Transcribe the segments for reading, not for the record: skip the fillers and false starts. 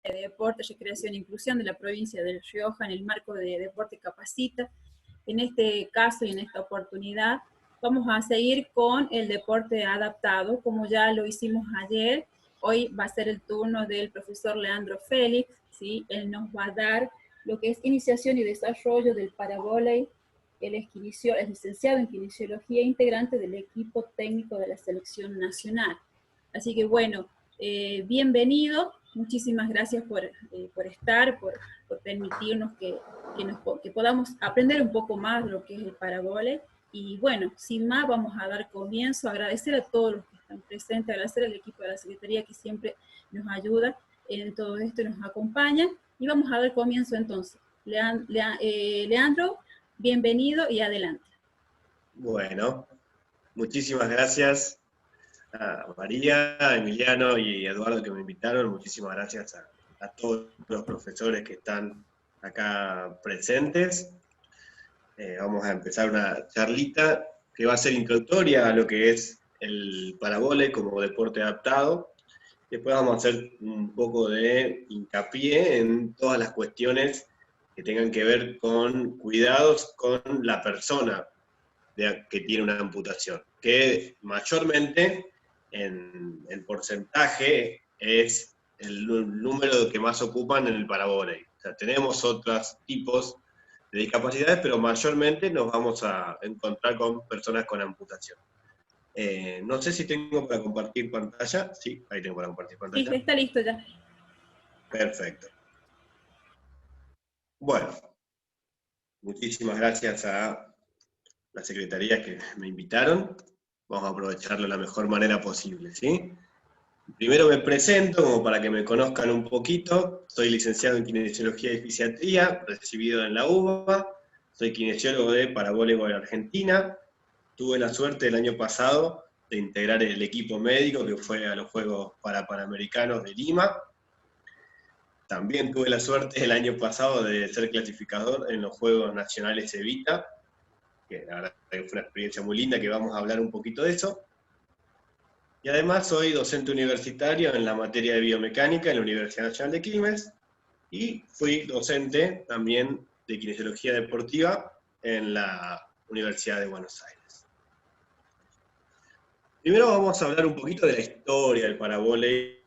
de Deporte, Recreación e Inclusión de la provincia de La Rioja en el marco de Deporte Capacita. En este caso y en esta oportunidad vamos a seguir con el deporte adaptado, como ya lo hicimos ayer. Hoy va a ser el turno del profesor Leandro Félix, ¿sí? Él nos va a dar lo que es iniciación y desarrollo del paravóley. Él es licenciado en kinesiología, integrante del equipo técnico de la selección nacional. Así que bueno, bienvenido, muchísimas gracias por estar, por permitirnos que podamos aprender un poco más de lo que es el paravóley. Y bueno, sin más, vamos a dar comienzo, agradecer a todos los que están presentes, agradecer al equipo de la Secretaría que siempre nos ayuda en todo esto y nos acompaña. Y vamos a dar comienzo entonces. Leandro, bienvenido y adelante. Bueno, muchísimas gracias a María, a Emiliano y a Eduardo que me invitaron. Muchísimas gracias a todos los profesores que están acá presentes. Vamos a empezar una charlita que va a ser introductoria a lo que es el paravóley como deporte adaptado. Después vamos a hacer un poco de hincapié en todas las cuestiones que tengan que ver con cuidados con la persona que tiene una amputación, que mayormente en porcentaje es el número que más ocupan en el paravóley. O sea, tenemos otros tipos de discapacidades, pero mayormente nos vamos a encontrar con personas con amputación. No sé si tengo para compartir pantalla. Sí, ahí tengo para compartir pantalla. Sí, está listo ya. Perfecto. Bueno, muchísimas gracias a las secretarías que me invitaron. Vamos a aprovecharlo de la mejor manera posible, ¿sí? Primero me presento, como para que me conozcan un poquito. Soy licenciado en Kinesiología y Fisiatría, recibido en la UBA. Soy kinesiólogo de Paravoleibol Argentina. Tuve la suerte el año pasado de integrar el equipo médico que fue a los Juegos Panamericanos de Lima. También tuve la suerte el año pasado de ser clasificador en los Juegos Nacionales Evita, que la verdad que fue una experiencia muy linda, que vamos a hablar un poquito de eso. Y además soy docente universitario en la materia de biomecánica en la Universidad Nacional de Quilmes, y fui docente también de kinesiología deportiva en la Universidad de Buenos Aires. Primero vamos a hablar un poquito de la historia del paravóley.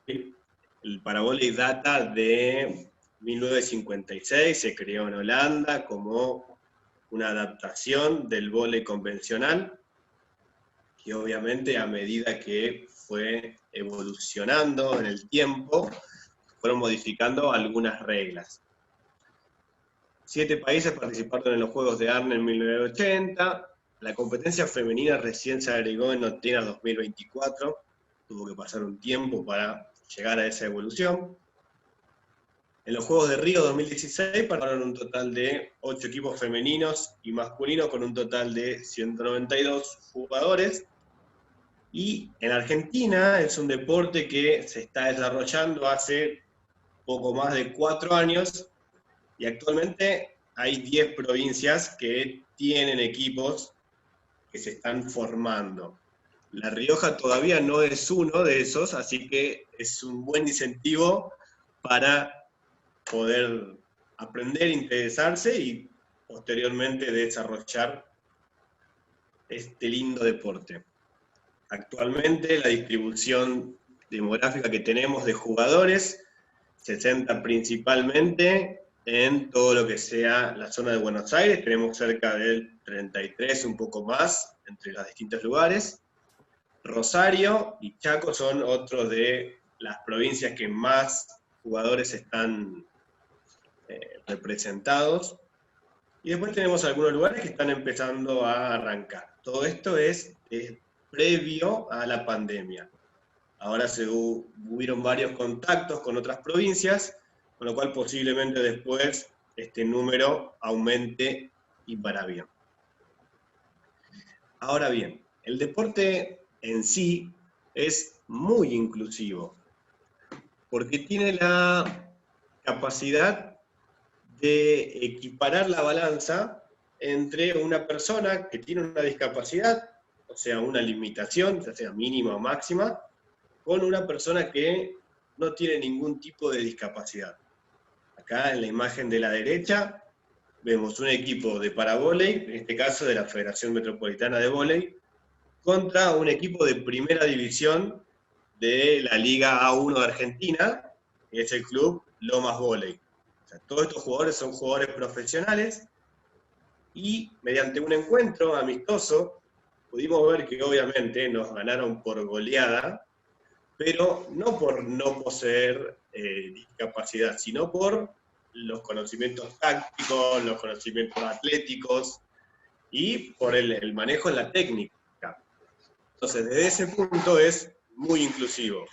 El paravóley data de 1956, se creó en Holanda como una adaptación del vóley convencional, que obviamente a medida que fue evolucionando en el tiempo, fueron modificando algunas reglas. 7 países participaron en los Juegos de Arne en 1980, la competencia femenina recién se agregó en Atenas 2024, tuvo que pasar un tiempo para llegar a esa evolución. En los Juegos de Río 2016 participaron un total de 8 equipos femeninos y masculinos con un total de 192 jugadores. Y en Argentina es un deporte que se está desarrollando hace poco más de 4 años, y actualmente hay 10 provincias que tienen equipos que se están formando. La Rioja todavía no es uno de esos, así que es un buen incentivo para poder aprender, interesarse y posteriormente desarrollar este lindo deporte. Actualmente la distribución demográfica que tenemos de jugadores se centra principalmente en todo lo que sea la zona de Buenos Aires. Tenemos cerca del 33, un poco más, entre los distintos lugares. Rosario y Chaco son otros de las provincias que más jugadores están representados. Y después tenemos algunos lugares que están empezando a arrancar. Todo esto es previo a la pandemia. Ahora hubieron varios contactos con otras provincias, con lo cual posiblemente después este número aumente y para bien. Ahora bien, el deporte en sí es muy inclusivo, porque tiene la capacidad de equiparar la balanza entre una persona que tiene una discapacidad, o sea, una limitación, ya sea mínima o máxima, con una persona que no tiene ningún tipo de discapacidad. Acá en la imagen de la derecha vemos un equipo de paravóley, en este caso de la Federación Metropolitana de Vóley, contra un equipo de primera división de la Liga A1 de Argentina, que es el club Lomas Vóley. O sea, todos estos jugadores son jugadores profesionales y mediante un encuentro amistoso pudimos ver que obviamente nos ganaron por goleada, pero no por no poseer discapacidad, sino por los conocimientos tácticos, los conocimientos atléticos y por el manejo en la técnica. Entonces, desde ese punto es muy inclusivo.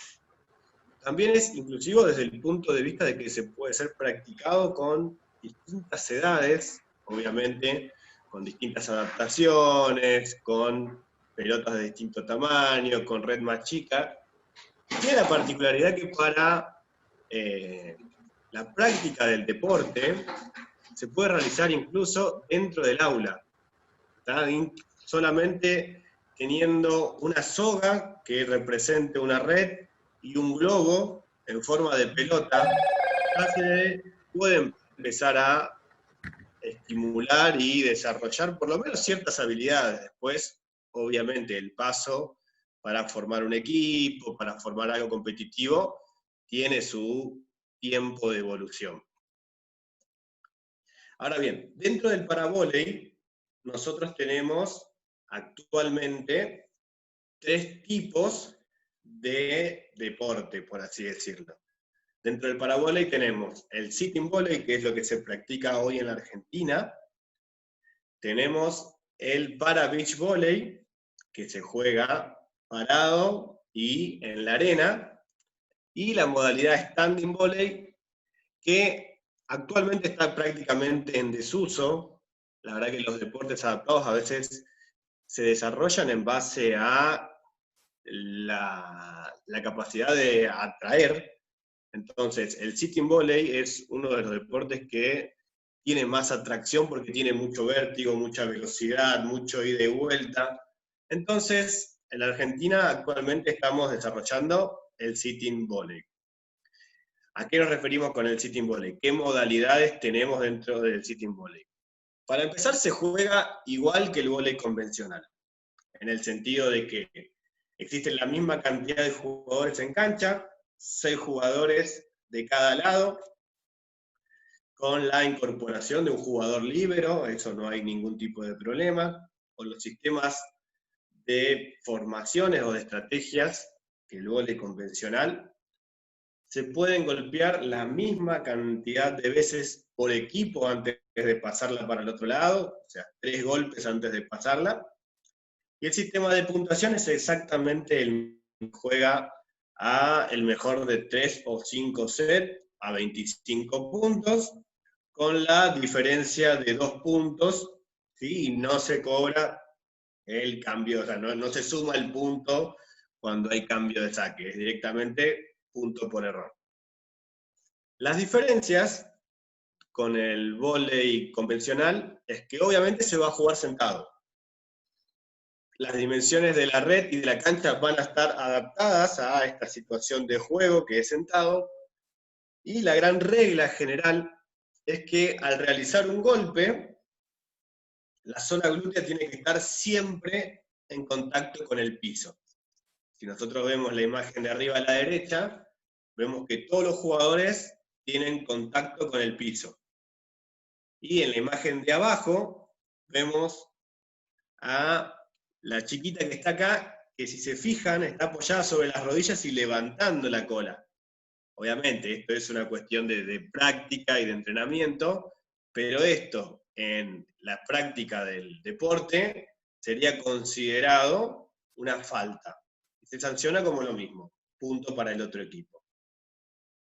También es inclusivo desde el punto de vista de que se puede ser practicado con distintas edades, obviamente, con distintas adaptaciones, con pelotas de distinto tamaño, con red más chica. Tiene la particularidad que para la práctica del deporte se puede realizar incluso dentro del aula, ¿tá? Solamente teniendo una soga que represente una red y un globo en forma de pelota, ya se pueden empezar a estimular y desarrollar por lo menos ciertas habilidades. Después, obviamente, el paso para formar un equipo, para formar algo competitivo, tiene su tiempo de evolución. Ahora bien, dentro del paravóley, nosotros tenemos actualmente 3 tipos de deporte, por así decirlo. Dentro del paravóley tenemos el sitting volley, que es lo que se practica hoy en la Argentina. Tenemos el para beach volley, que se juega parado y en la arena. Y la modalidad standing volley, que actualmente está prácticamente en desuso. La verdad que los deportes adaptados a veces se desarrollan en base a la capacidad de atraer. Entonces, el sitting volley es uno de los deportes que tiene más atracción porque tiene mucho vértigo, mucha velocidad, mucho ida y vuelta. Entonces, en la Argentina actualmente estamos desarrollando el sitting volley. ¿A qué nos referimos con el sitting volley? ¿Qué modalidades tenemos dentro del sitting volley? Para empezar, se juega igual que el volley convencional, en el sentido de que existen la misma cantidad de jugadores en cancha, 6 jugadores de cada lado, con la incorporación de un jugador líbero, eso no hay ningún tipo de problema, con los sistemas de formaciones o de estrategias que el vóley convencional, se pueden golpear la misma cantidad de veces por equipo antes de pasarla para el otro lado, o sea, 3 golpes antes de pasarla, y el sistema de puntuación es exactamente el que juega a el mejor de 3 o 5 sets a 25 puntos, con la diferencia de 2 puntos, ¿sí? Y no se cobra el cambio, o sea, no se suma el punto cuando hay cambio de saque, es directamente punto por error. Las diferencias con el vóley convencional es que obviamente se va a jugar sentado. Las dimensiones de la red y de la cancha van a estar adaptadas a esta situación de juego que es sentado, y la gran regla general es que al realizar un golpe, la zona glútea tiene que estar siempre en contacto con el piso. Si nosotros vemos la imagen de arriba a la derecha, vemos que todos los jugadores tienen contacto con el piso. Y en la imagen de abajo vemos a la chiquita que está acá, que si se fijan está apoyada sobre las rodillas y levantando la cola. Obviamente, esto es una cuestión de práctica y de entrenamiento, pero esto en la práctica del deporte sería considerado una falta. Se sanciona como lo mismo, punto para el otro equipo.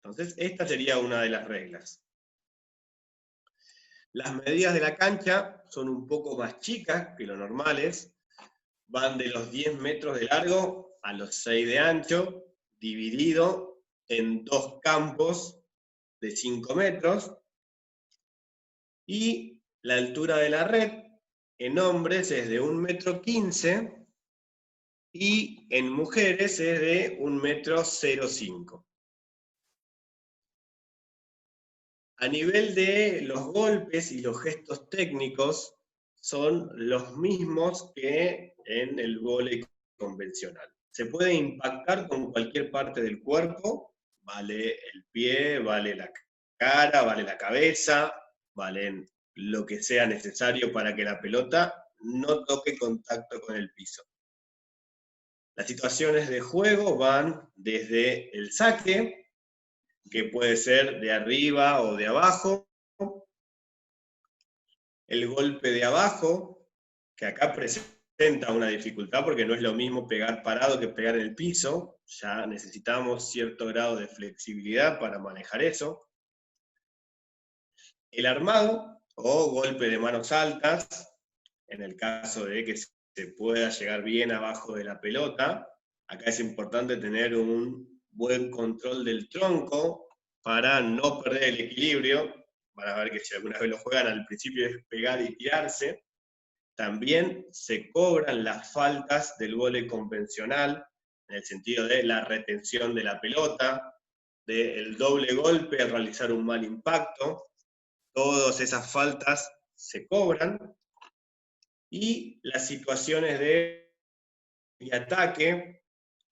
Entonces, esta sería una de las reglas. Las medidas de la cancha son un poco más chicas que lo normales, van de los 10 metros de largo a los 6 de ancho, dividido en 2 campos de 5 metros, y la altura de la red en hombres es de 1,15 m y en mujeres es de 1,05 m. A nivel de los golpes y los gestos técnicos, son los mismos que en el vóley convencional. Se puede impactar con cualquier parte del cuerpo, vale el pie, vale la cara, vale la cabeza, vale lo que sea necesario para que la pelota no toque contacto con el piso. Las situaciones de juego van desde el saque, que puede ser de arriba o de abajo, el golpe de abajo, que acá presenta una dificultad porque no es lo mismo pegar parado que pegar en el piso, ya necesitamos cierto grado de flexibilidad para manejar eso. El armado o golpe de manos altas, en el caso de que se pueda llegar bien abajo de la pelota, acá es importante tener un buen control del tronco para no perder el equilibrio. Van a ver que si alguna vez lo juegan, al principio es pegar y tirarse. También se cobran las faltas del vóley convencional, en el sentido de la retención de la pelota, del doble golpe al realizar un mal impacto. Todas esas faltas se cobran. Y las situaciones de ataque,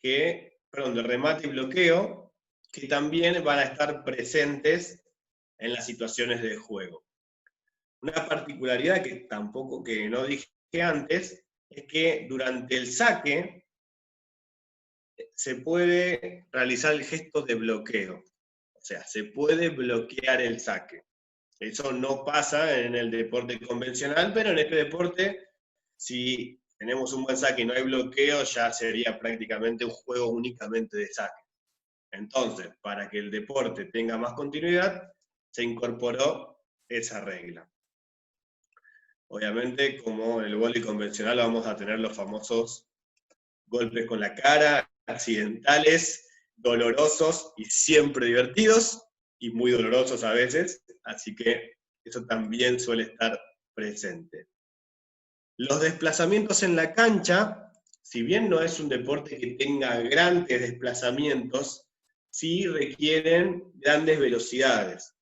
de remate y bloqueo, que también van a estar presentes en las situaciones de juego. Una particularidad que no dije antes, es que durante el saque se puede realizar el gesto de bloqueo. O sea, se puede bloquear el saque. Eso no pasa en el deporte convencional, pero en este deporte, si tenemos un buen saque y no hay bloqueo, ya sería prácticamente un juego únicamente de saque. Entonces, para que el deporte tenga más continuidad, se incorporó esa regla. Obviamente, como en el vóley convencional, vamos a tener los famosos golpes con la cara, accidentales, dolorosos y siempre divertidos, y muy dolorosos a veces, así que eso también suele estar presente. Los desplazamientos en la cancha, si bien no es un deporte que tenga grandes desplazamientos, sí requieren grandes velocidades,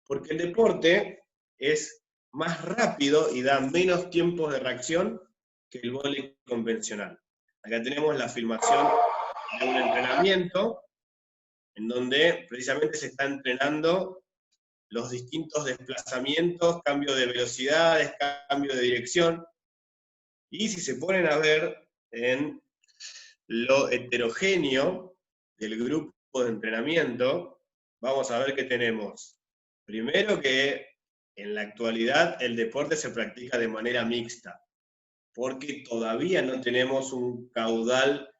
porque el deporte es más rápido y da menos tiempos de reacción que el vóley convencional. Acá tenemos la filmación de un entrenamiento en donde precisamente se está entrenando los distintos desplazamientos, cambio de velocidades, cambio de dirección. Y si se ponen a ver en lo heterogéneo del grupo de entrenamiento, vamos a ver que tenemos, primero que en la actualidad el deporte se practica de manera mixta, porque todavía no tenemos un caudal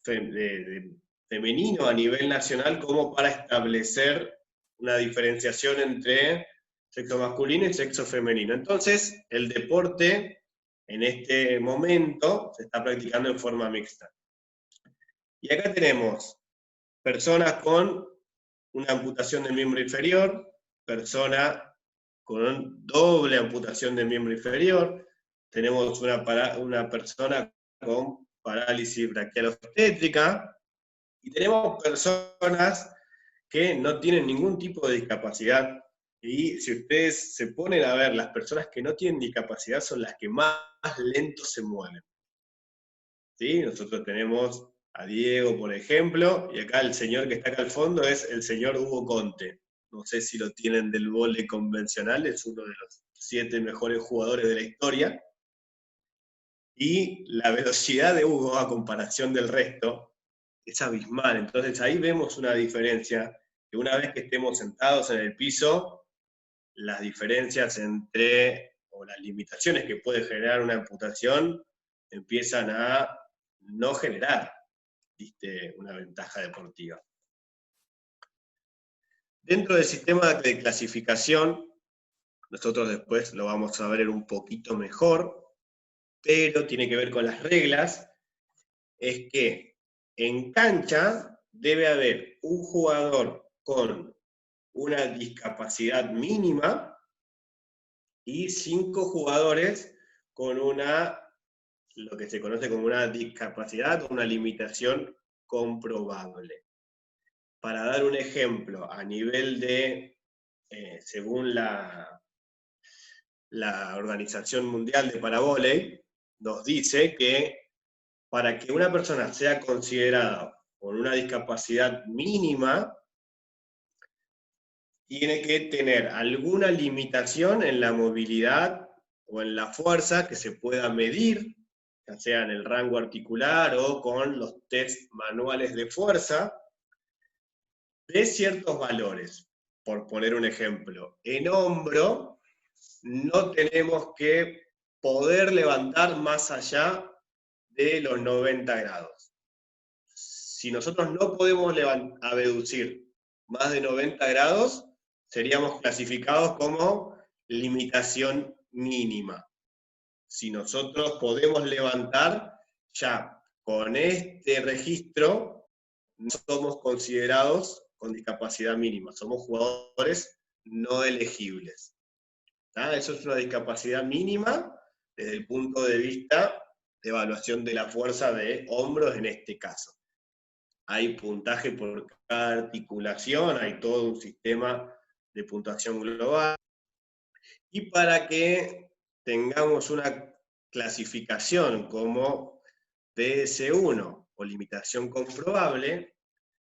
femenino a nivel nacional como para establecer una diferenciación entre sexo masculino y sexo femenino. Entonces, el deporte en este momento se está practicando en forma mixta. Y acá tenemos personas con una amputación del miembro inferior, persona con doble amputación del miembro inferior, tenemos una persona con parálisis braquial obstétrica, y tenemos personas que no tienen ningún tipo de discapacidad. Y si ustedes se ponen a ver, las personas que no tienen discapacidad son las que más lento se mueven. ¿Sí? Nosotros tenemos a Diego, por ejemplo, y acá el señor que está acá al fondo es el señor Hugo Conte. No sé si lo tienen del vóley convencional, es uno de los 7 mejores jugadores de la historia. Y la velocidad de Hugo a comparación del resto es abismal. Entonces ahí vemos una diferencia, que una vez que estemos sentados en el piso, las diferencias o las limitaciones que puede generar una amputación, empiezan a no generar, ¿viste?, una ventaja deportiva. Dentro del sistema de clasificación, nosotros después lo vamos a ver un poquito mejor, pero tiene que ver con las reglas, es que en cancha debe haber un jugador con una discapacidad mínima y 5 jugadores con lo que se conoce como una discapacidad o una limitación comprobable. Para dar un ejemplo, a nivel de según la Organización Mundial de Paravóley, nos dice que para que una persona sea considerada con una discapacidad mínima, tiene que tener alguna limitación en la movilidad o en la fuerza que se pueda medir, ya sea en el rango articular o con los test manuales de fuerza, de ciertos valores. Por poner un ejemplo, en hombro no tenemos que poder levantar más allá de los 90 grados. Si nosotros no podemos abducir más de 90 grados, seríamos clasificados como limitación mínima. Si nosotros podemos levantar, ya con este registro no somos considerados con discapacidad mínima, somos jugadores no elegibles. Eso es una discapacidad mínima desde el punto de vista de evaluación de la fuerza de hombros en este caso. Hay puntaje por cada articulación, hay todo un sistema de puntuación global. Y para que tengamos una clasificación como PS1 o limitación comprobable,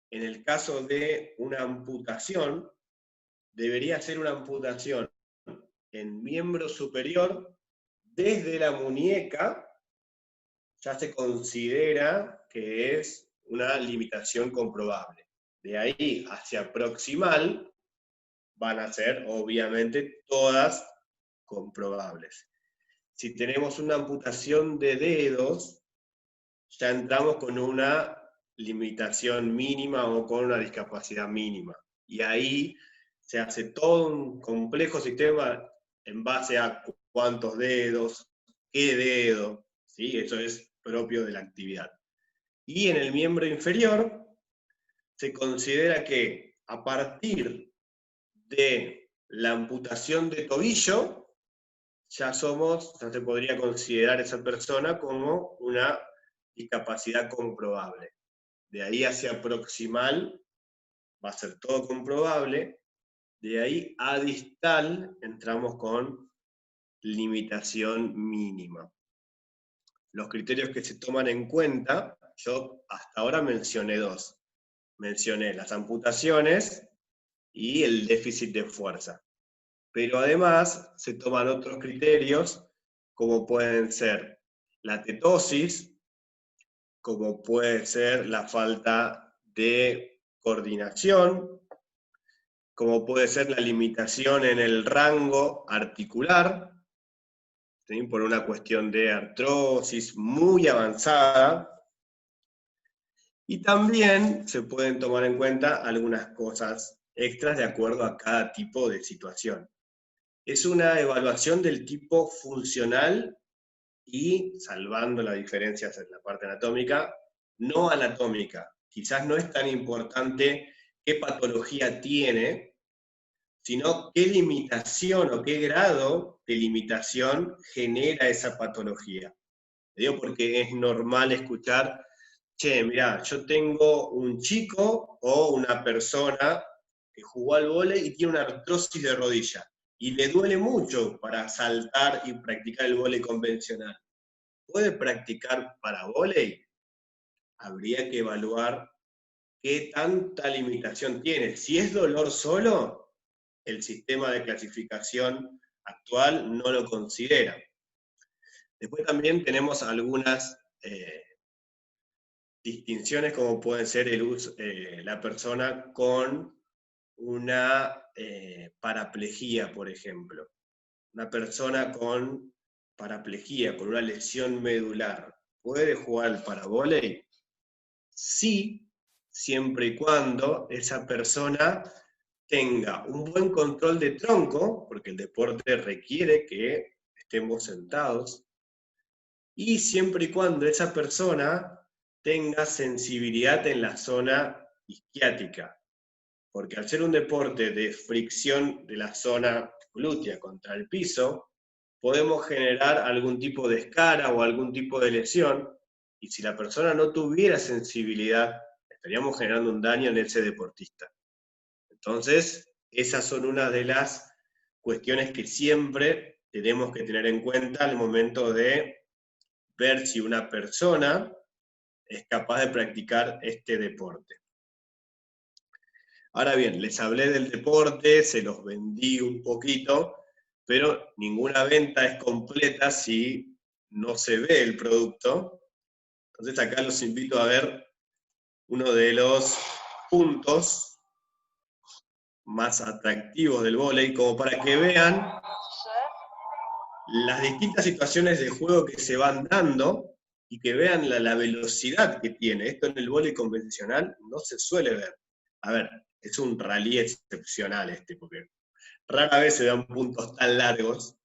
en el caso de una amputación, debería ser una amputación en miembro superior desde la muñeca, ya se considera que es una limitación comprobable. De ahí hacia proximal van a ser, obviamente, todas comprobables. Si tenemos una amputación de dedos, ya entramos con una limitación mínima o con una discapacidad mínima. Y ahí se hace todo un complejo sistema en base a cuántos dedos, qué dedo, ¿sí? Eso es propio de la actividad. Y en el miembro inferior se considera que a partir de la amputación de tobillo, ya se podría considerar esa persona como una discapacidad comprobable. De ahí hacia proximal va a ser todo comprobable. De ahí a distal entramos con limitación mínima. Los criterios que se toman en cuenta, yo hasta ahora mencioné dos. Mencioné las amputaciones y el déficit de fuerza. Pero además se toman otros criterios, como pueden ser la tetosis, como puede ser la falta de coordinación, como puede ser la limitación en el rango articular, ¿sí? Por una cuestión de artrosis muy avanzada. Y también se pueden tomar en cuenta algunas cosas extras de acuerdo a cada tipo de situación. Es una evaluación del tipo funcional y, salvando las diferencias en la parte anatómica, no anatómica. Quizás no es tan importante qué patología tiene, sino qué limitación o qué grado de limitación genera esa patología. Te digo porque es normal escuchar, che, mirá, yo tengo un chico o una persona que jugó al vóley y tiene una artrosis de rodilla, y le duele mucho para saltar y practicar el vóley convencional. ¿Puede practicar para vóley? Habría que evaluar qué tanta limitación tiene. Si es dolor solo, el sistema de clasificación actual no lo considera. Después también tenemos algunas distinciones, como puede ser la persona con una paraplegia, por ejemplo. Una persona con paraplegia, con una lesión medular, ¿puede jugar al paravóley? Sí, siempre y cuando esa persona tenga un buen control de tronco, porque el deporte requiere que estemos sentados, y siempre y cuando esa persona tenga sensibilidad en la zona isquiática, porque al ser un deporte de fricción de la zona glútea contra el piso, podemos generar algún tipo de escara o algún tipo de lesión, y si la persona no tuviera sensibilidad, estaríamos generando un daño en ese deportista. Entonces, esas son una de las cuestiones que siempre tenemos que tener en cuenta al momento de ver si una persona es capaz de practicar este deporte. Ahora bien, les hablé del deporte, se los vendí un poquito, pero ninguna venta es completa si no se ve el producto. Entonces acá los invito a ver uno de los puntos más atractivos del vóley, como para que vean las distintas situaciones de juego que se van dando y que vean la velocidad que tiene. Esto en el vóley convencional no se suele ver. A ver, es un rally excepcional este, porque rara vez se dan puntos tan largos,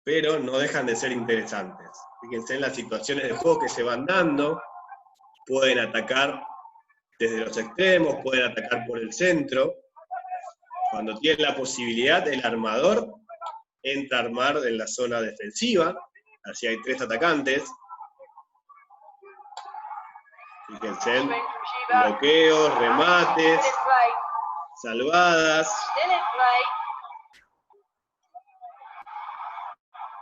pero no dejan de ser interesantes. Fíjense en las situaciones de juego que se van dando, pueden atacar desde los extremos, pueden atacar por el centro. Cuando tienen la posibilidad, el armador entra a armar en la zona defensiva, así hay 3 atacantes. Fíjense, bloqueos, remates, salvadas,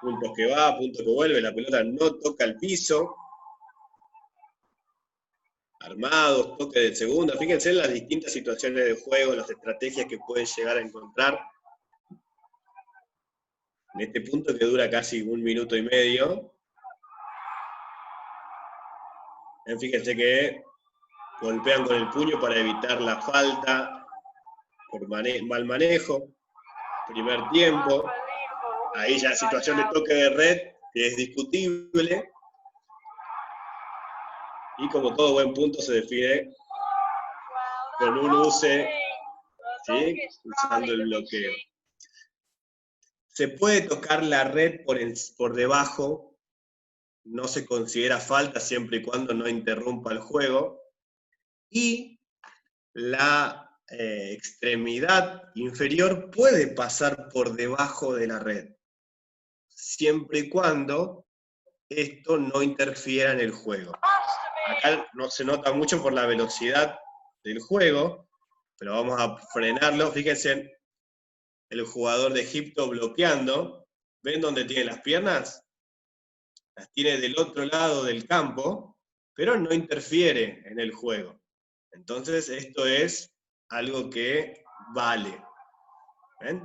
puntos que va, puntos que vuelve, la pelota no toca el piso, armados, toque de segunda. Fíjense en las distintas situaciones de juego, las estrategias que pueden llegar a encontrar. En este punto que dura casi 1 minuto y medio. Fíjense que golpean con el puño para evitar la falta por mal manejo. Primer tiempo. Ahí ya situación de toque de red, que es discutible. Y como todo buen punto se define con un use, ¿sí? Usando el bloqueo. Se puede tocar la red por debajo, no se considera falta siempre y cuando no interrumpa el juego. Y la extremidad inferior puede pasar por debajo de la red, siempre y cuando esto no interfiera en el juego. Acá no se nota mucho por la velocidad del juego, pero vamos a frenarlo. Fíjense, el jugador de Egipto bloqueando. ¿Ven dónde tiene las piernas? Las tiene del otro lado del campo, pero no interfiere en el juego. Entonces esto es algo que vale. ¿Ven?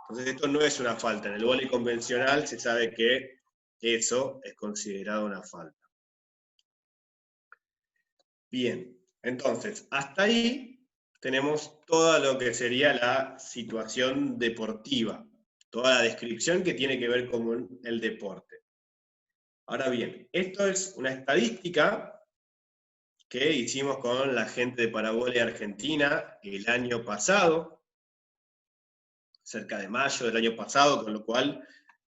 Entonces esto no es una falta. En el vóley convencional se sabe que eso es considerado una falta. Bien, entonces, hasta ahí tenemos todo lo que sería la situación deportiva, toda la descripción que tiene que ver con el deporte. Ahora bien, esto es una estadística que hicimos con la gente de Paravóley Argentina el año pasado, cerca de mayo del año pasado, con lo cual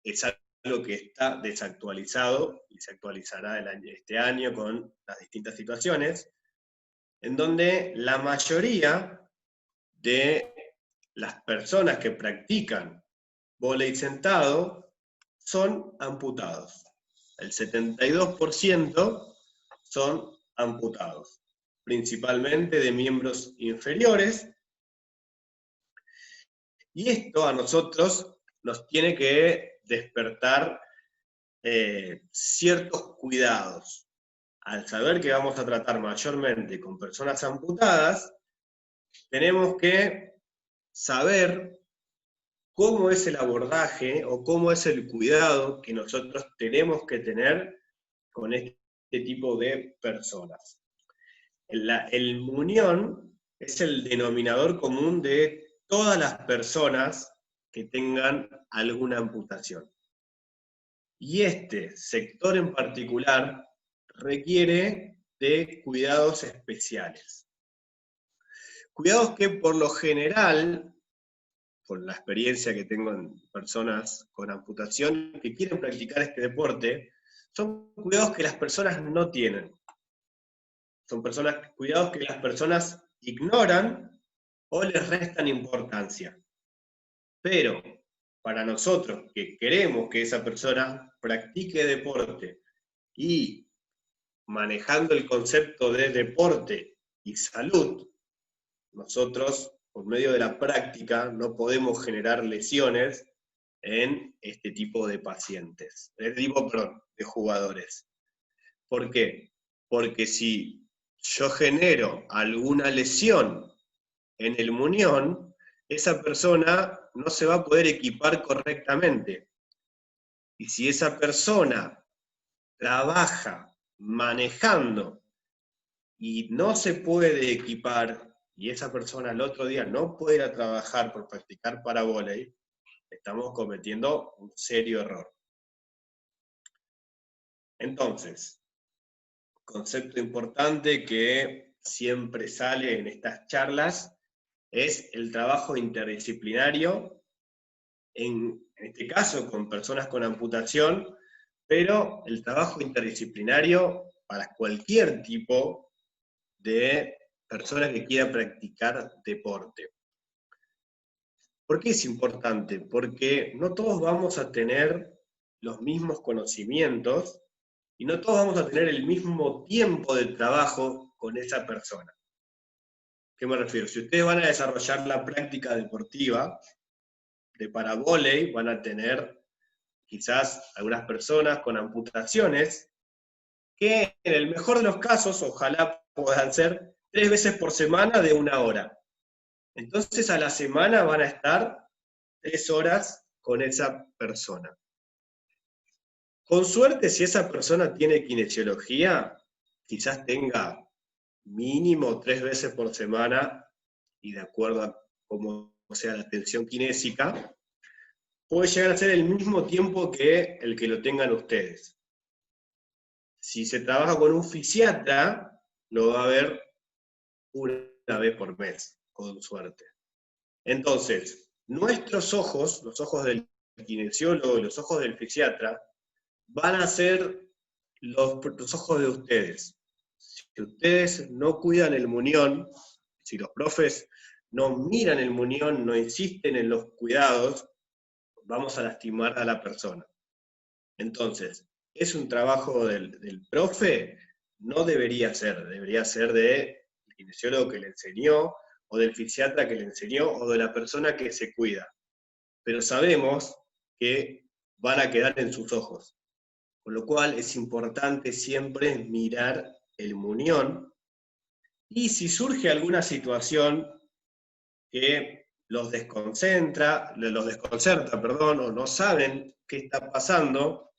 es algo que está desactualizado y se actualizará este año con las distintas situaciones, en donde la mayoría de las personas que practican vóley sentado son amputados. El 72% son amputados, principalmente de miembros inferiores. Y esto a nosotros nos tiene que despertar ciertos cuidados. Al saber que vamos a tratar mayormente con personas amputadas, tenemos que saber cómo es el abordaje o cómo es el cuidado que nosotros tenemos que tener con este tipo de personas. El muñón es el denominador común de todas las personas que tengan alguna amputación. Y este sector en particular requiere de cuidados especiales. Cuidados que por lo general, por la experiencia que tengo en personas con amputación que quieren practicar este deporte, son cuidados que las personas no tienen. Son cuidados que las personas ignoran o les restan importancia. Pero para nosotros que queremos que esa persona practique deporte y manejando el concepto de deporte y salud, nosotros por medio de la práctica, no podemos generar lesiones en este tipo de pacientes, de jugadores. ¿Por qué? Porque si yo genero alguna lesión en el muñón, esa persona no se va a poder equipar correctamente. Y si esa persona trabaja manejando y no se puede equipar, y esa persona al otro día no puede ir a trabajar por practicar paravóley, estamos cometiendo un serio error. Entonces, concepto importante que siempre sale en estas charlas es el trabajo interdisciplinario, en este caso con personas con amputación, pero el trabajo interdisciplinario para cualquier tipo de persona que quiera practicar deporte. ¿Por qué es importante? Porque no todos vamos a tener los mismos conocimientos y no todos vamos a tener el mismo tiempo de trabajo con esa persona. ¿Qué me refiero? Si ustedes van a desarrollar la práctica deportiva de paravóley, van a tener quizás algunas personas con amputaciones que en el mejor de los casos, ojalá puedan ser 3 veces por semana de 1 hora. Entonces a la semana van a estar 3 horas con esa persona. Con suerte, si esa persona tiene kinesiología, quizás tenga mínimo 3 veces por semana, y de acuerdo a cómo sea la tensión kinésica, puede llegar a ser el mismo tiempo que el que lo tengan ustedes. Si se trabaja con un fisiatra, lo va a ver 1 vez por mes, con suerte. Entonces, nuestros ojos, los ojos del kinesiólogo y los ojos del fisiatra, van a ser los ojos de ustedes. Si ustedes no cuidan el muñón, si los profes no miran el muñón, no insisten en los cuidados, vamos a lastimar a la persona. Entonces, ¿es un trabajo del profe? No debería ser del kinesiólogo que le enseñó, o del fisiatra que le enseñó, o de la persona que se cuida. Pero sabemos que van a quedar en sus ojos. Con lo cual es importante siempre mirar el muñón, y si surge alguna situación que los desconcerta, o no saben qué está pasando,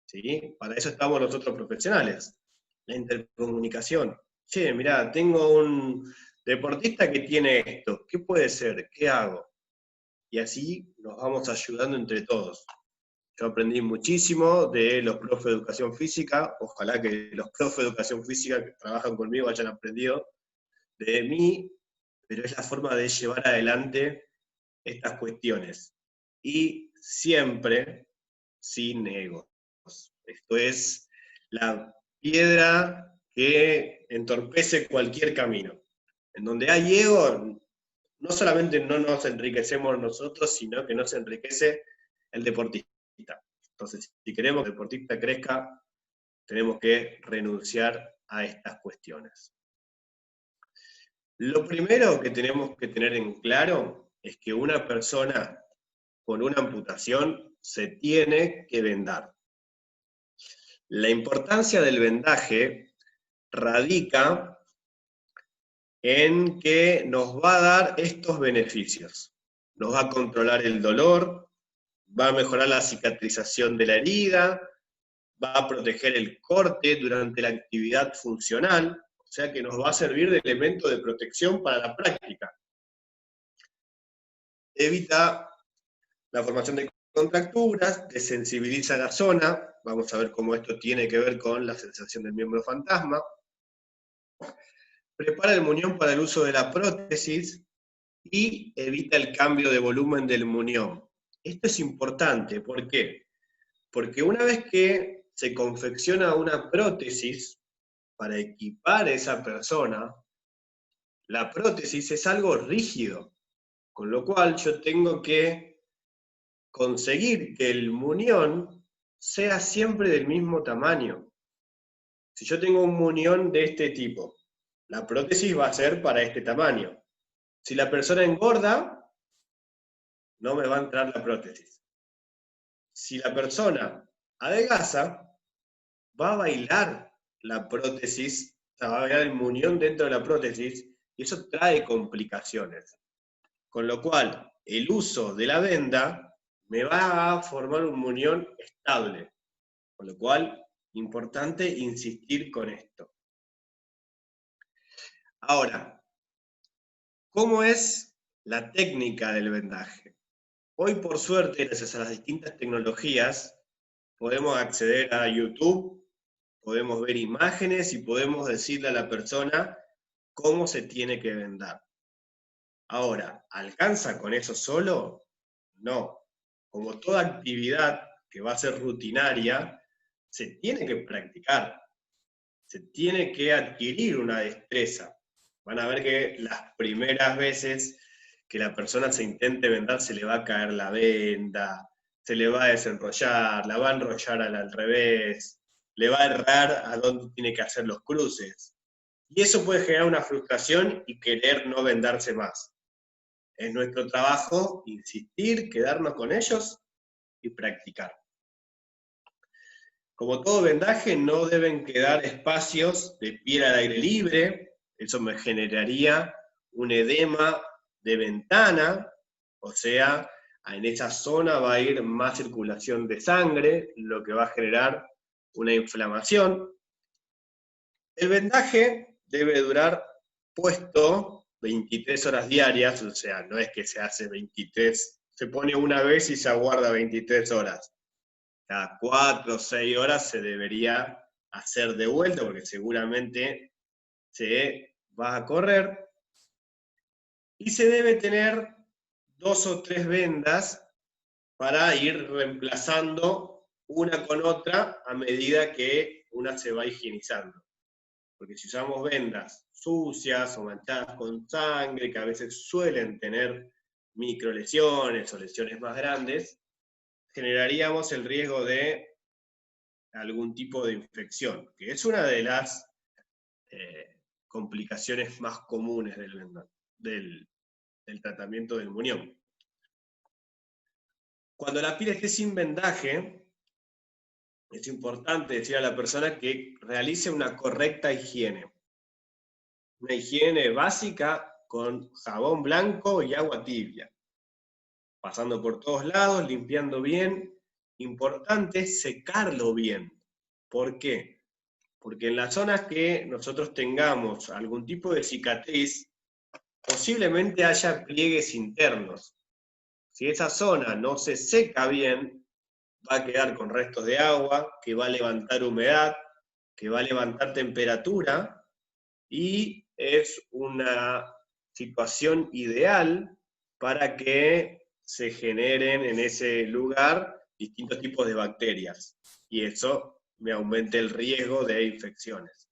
¿sí? Para eso estamos los otros profesionales, la intercomunicación. Che, mirá, tengo un deportista que tiene esto, ¿qué puede ser? ¿Qué hago? Y así nos vamos ayudando entre todos. Yo aprendí muchísimo de los profes de educación física, ojalá que los profes de educación física que trabajan conmigo hayan aprendido de mí, pero es la forma de llevar adelante estas cuestiones. Y siempre sin egos. Esto es la piedra que entorpece cualquier camino. En donde hay ego, no solamente no nos enriquecemos nosotros, sino que nos enriquece el deportista. Entonces, si queremos que el deportista crezca, tenemos que renunciar a estas cuestiones. Lo primero que tenemos que tener en claro es que una persona con una amputación se tiene que vendar. La importancia del vendaje radica en que nos va a dar estos beneficios. Nos va a controlar el dolor, va a mejorar la cicatrización de la herida, va a proteger el corte durante la actividad funcional, o sea que nos va a servir de elemento de protección para la práctica. Evita la formación de contracturas, desensibiliza la zona, vamos a ver cómo esto tiene que ver con la sensación del miembro fantasma. Prepara el muñón para el uso de la prótesis y evita el cambio de volumen del muñón. Esto es importante, ¿por qué? Porque una vez que se confecciona una prótesis para equipar a esa persona, la prótesis es algo rígido, con lo cual yo tengo que conseguir que el muñón sea siempre del mismo tamaño. Si yo tengo un muñón de este tipo, la prótesis va a ser para este tamaño. Si la persona engorda, no me va a entrar la prótesis. Si la persona adelgaza, va a bailar la prótesis, o sea, va a bailar el muñón dentro de la prótesis, y eso trae complicaciones. Con lo cual, el uso de la venda me va a formar un muñón estable. Con lo cual, importante insistir con esto. Ahora, ¿cómo es la técnica del vendaje? Hoy, por suerte, gracias a las distintas tecnologías, podemos acceder a YouTube, podemos ver imágenes y podemos decirle a la persona cómo se tiene que vendar. Ahora, ¿alcanza con eso solo? No. Como toda actividad que va a ser rutinaria, se tiene que practicar, se tiene que adquirir una destreza. Van a ver que las primeras veces que la persona se intente vendar se le va a caer la venda, se le va a desenrollar, la va a enrollar al revés, le va a errar a dónde tiene que hacer los cruces. Y eso puede generar una frustración y querer no vendarse más. Es nuestro trabajo insistir, quedarnos con ellos y practicar. Como todo vendaje, no deben quedar espacios de piel al aire libre, eso me generaría un edema de ventana, o sea, en esa zona va a ir más circulación de sangre, lo que va a generar una inflamación. El vendaje debe durar puesto 23 horas diarias, o sea, no es que se hace 23, se pone una vez y se aguarda 23 horas. Cada 4 o 6 horas se debería hacer de vuelta, porque seguramente se va a correr. Y se debe tener 2 o 3 vendas para ir reemplazando una con otra a medida que una se va higienizando. Porque si usamos vendas sucias o manchadas con sangre, que a veces suelen tener microlesiones o lesiones más grandes, generaríamos el riesgo de algún tipo de infección, que es una de las complicaciones más comunes del tratamiento del muñón. Cuando la piel esté sin vendaje, es importante decir a la persona que realice una correcta higiene. Una higiene básica con jabón blanco y agua tibia. Pasando por todos lados, limpiando bien. Importante secarlo bien. ¿Por qué? Porque en las zonas que nosotros tengamos algún tipo de cicatriz, posiblemente haya pliegues internos. Si esa zona no se seca bien, va a quedar con restos de agua, que va a levantar humedad, que va a levantar temperatura, y es una situación ideal para que se generen en ese lugar distintos tipos de bacterias, y eso me aumenta el riesgo de infecciones.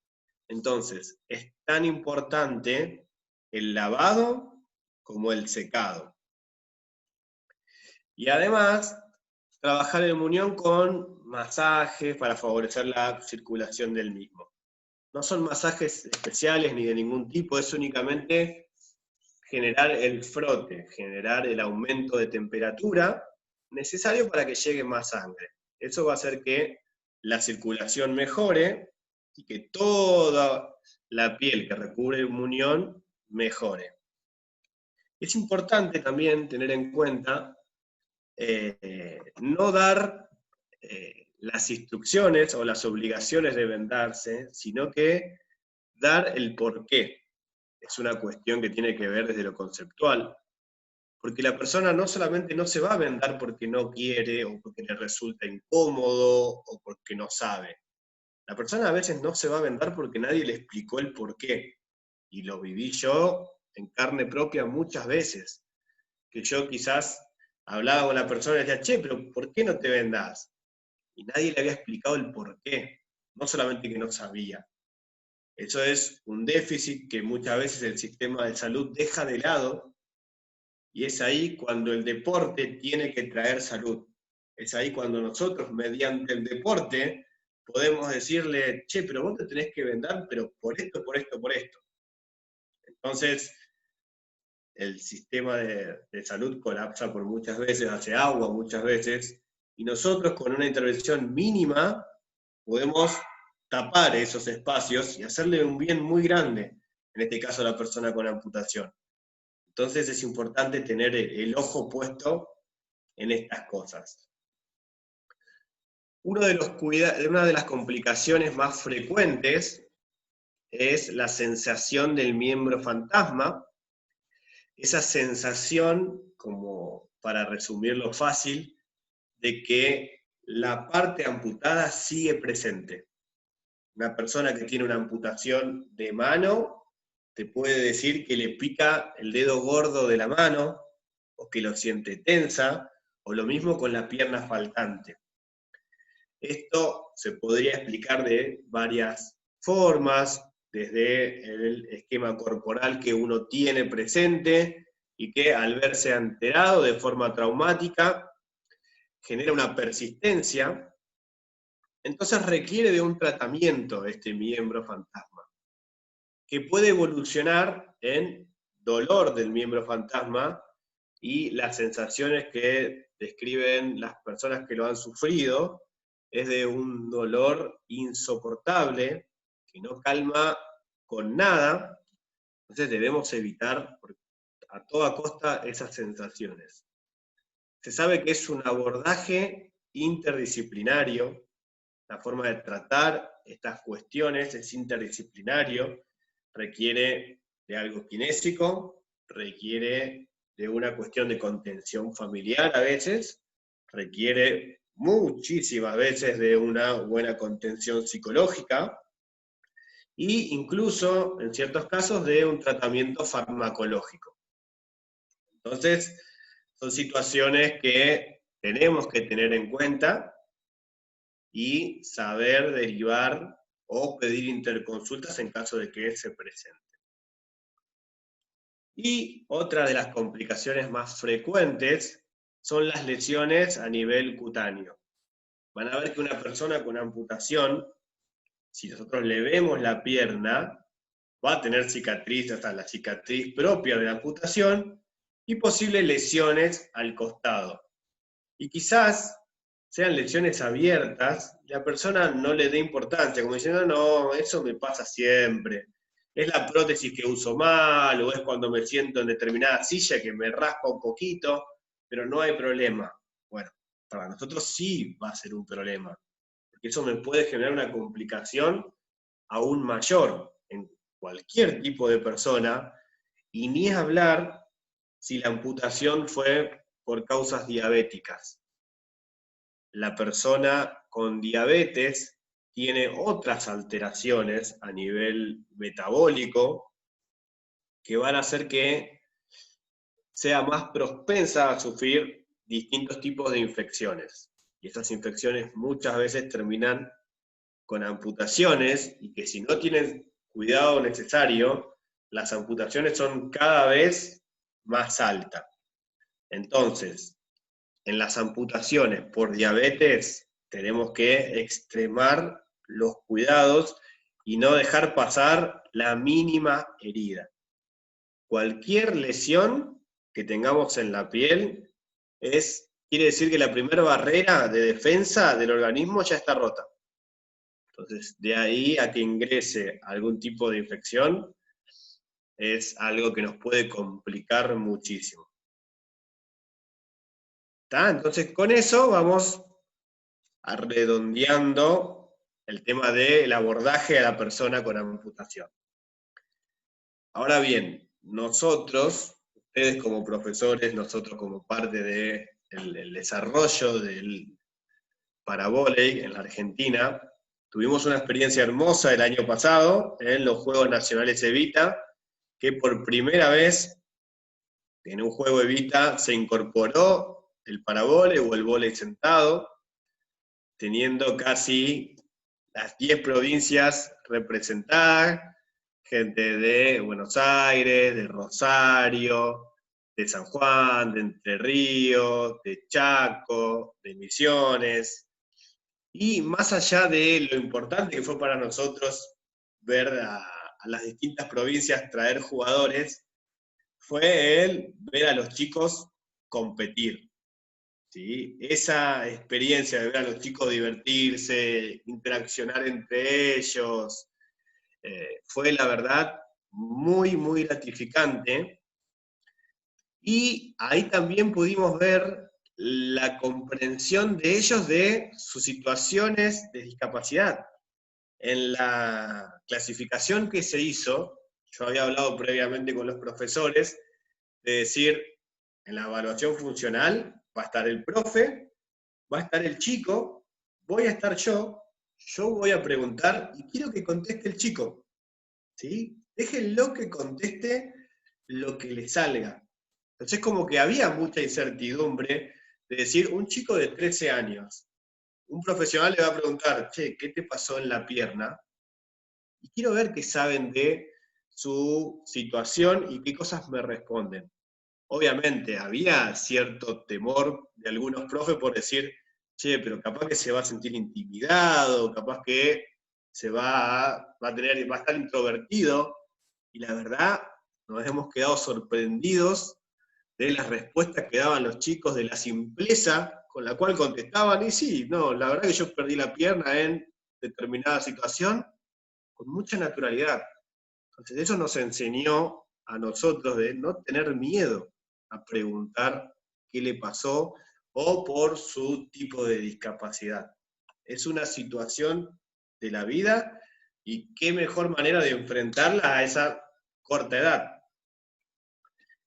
Entonces, es tan importante el lavado como el secado. Y además, trabajar el muñón con masajes para favorecer la circulación del mismo. No son masajes especiales ni de ningún tipo, es únicamente generar el frote, generar el aumento de temperatura necesario para que llegue más sangre. Eso va a hacer que la circulación mejore y que toda la piel que recubre el muñón mejore. Es importante también tener en cuenta no dar las instrucciones o las obligaciones de vendarse, sino que dar el porqué. Es una cuestión que tiene que ver desde lo conceptual, porque la persona no solamente no se va a vendar porque no quiere, o porque le resulta incómodo, o porque no sabe. La persona a veces no se va a vendar porque nadie le explicó el porqué, y lo viví yo en carne propia muchas veces, que yo quizás hablaba con la persona y decía, che, pero ¿por qué no te vendás? Y nadie le había explicado el por qué, no solamente que no sabía. Eso es un déficit que muchas veces el sistema de salud deja de lado, y es ahí cuando el deporte tiene que traer salud. Es ahí cuando nosotros, mediante el deporte, podemos decirle, che, pero vos te tenés que vendar, pero por esto, por esto, por esto. Entonces, el sistema de salud colapsa por muchas veces, hace agua muchas veces, y nosotros con una intervención mínima podemos tapar esos espacios y hacerle un bien muy grande, en este caso a la persona con amputación. Entonces es importante tener el ojo puesto en estas cosas. Una de las complicaciones más frecuentes es la sensación del miembro fantasma. Esa sensación, como para resumirlo fácil, de que la parte amputada sigue presente. Una persona que tiene una amputación de mano te puede decir que le pica el dedo gordo de la mano, o que lo siente tensa, o lo mismo con la pierna faltante. Esto se podría explicar de varias formas, desde el esquema corporal que uno tiene presente y que al verse alterado de forma traumática genera una persistencia. Entonces requiere de un tratamiento este miembro fantasma, que puede evolucionar en dolor del miembro fantasma y las sensaciones que describen las personas que lo han sufrido es de un dolor insoportable que no calma con nada. Entonces debemos evitar a toda costa esas sensaciones. Se sabe que es un abordaje interdisciplinario. La forma de tratar estas cuestiones es interdisciplinario, requiere de algo kinésico, requiere de una cuestión de contención familiar a veces, requiere muchísimas veces de una buena contención psicológica, e incluso, en ciertos casos, de un tratamiento farmacológico. Entonces, son situaciones que tenemos que tener en cuenta y saber derivar o pedir interconsultas en caso de que se presente. Y otra de las complicaciones más frecuentes son las lesiones a nivel cutáneo. Van a ver que una persona con amputación, si nosotros le vemos la pierna, va a tener cicatriz, hasta la cicatriz propia de la amputación, y posibles lesiones al costado. Y quizás sean lesiones abiertas, la persona no le dé importancia, como diciendo, no, eso me pasa siempre. Es la prótesis que uso mal, o es cuando me siento en determinada silla que me raspa un poquito, pero no hay problema. Bueno, para nosotros sí va a ser un problema, porque eso me puede generar una complicación aún mayor en cualquier tipo de persona, y ni hablar si la amputación fue por causas diabéticas. La persona con diabetes tiene otras alteraciones a nivel metabólico que van a hacer que sea más propensa a sufrir distintos tipos de infecciones. Y esas infecciones muchas veces terminan con amputaciones, y que si no tienen cuidado necesario, las amputaciones son cada vez más altas. Entonces, en las amputaciones por diabetes tenemos que extremar los cuidados y no dejar pasar la mínima herida. Cualquier lesión que tengamos en la piel quiere decir que la primera barrera de defensa del organismo ya está rota. Entonces, de ahí a que ingrese algún tipo de infección, es algo que nos puede complicar muchísimo. ¿Está? Entonces, con eso vamos redondeando el tema del abordaje a la persona con amputación. Ahora bien, nosotros, ustedes como profesores, nosotros como parte del desarrollo del paravóley en la Argentina, tuvimos una experiencia hermosa el año pasado en los Juegos Nacionales Evita, que por primera vez en un juego Evita se incorporó el paravóley o el vóley sentado, teniendo casi las 10 provincias representadas, gente de Buenos Aires, de Rosario, de San Juan, de Entre Ríos, de Chaco, de Misiones. Y más allá de lo importante que fue para nosotros ver a las distintas provincias traer jugadores, fue el ver a los chicos competir. ¿Sí? Esa experiencia de ver a los chicos divertirse, interaccionar entre ellos, fue la verdad muy, muy gratificante. Y ahí también pudimos ver la comprensión de ellos de sus situaciones de discapacidad. En la clasificación que se hizo, yo había hablado previamente con los profesores, de decir, en la evaluación funcional va a estar el profe, va a estar el chico, voy a estar yo voy a preguntar y quiero que conteste el chico, ¿sí? Déjenlo que conteste lo que le salga. Entonces como que había mucha incertidumbre de decir, un chico de 13 años, un profesional le va a preguntar, che, ¿qué te pasó en la pierna? Y quiero ver qué saben de su situación y qué cosas me responden. Obviamente había cierto temor de algunos profes por decir, che, pero capaz que se va a sentir intimidado, capaz que va a estar introvertido, y la verdad nos hemos quedado sorprendidos de las respuestas que daban los chicos, de la simpleza con la cual contestaban, y sí, no, la verdad que yo perdí la pierna en determinada situación, con mucha naturalidad. Entonces eso nos enseñó a nosotros de no tener miedo a preguntar qué le pasó o por su tipo de discapacidad. Es una situación de la vida y qué mejor manera de enfrentarla a esa corta edad.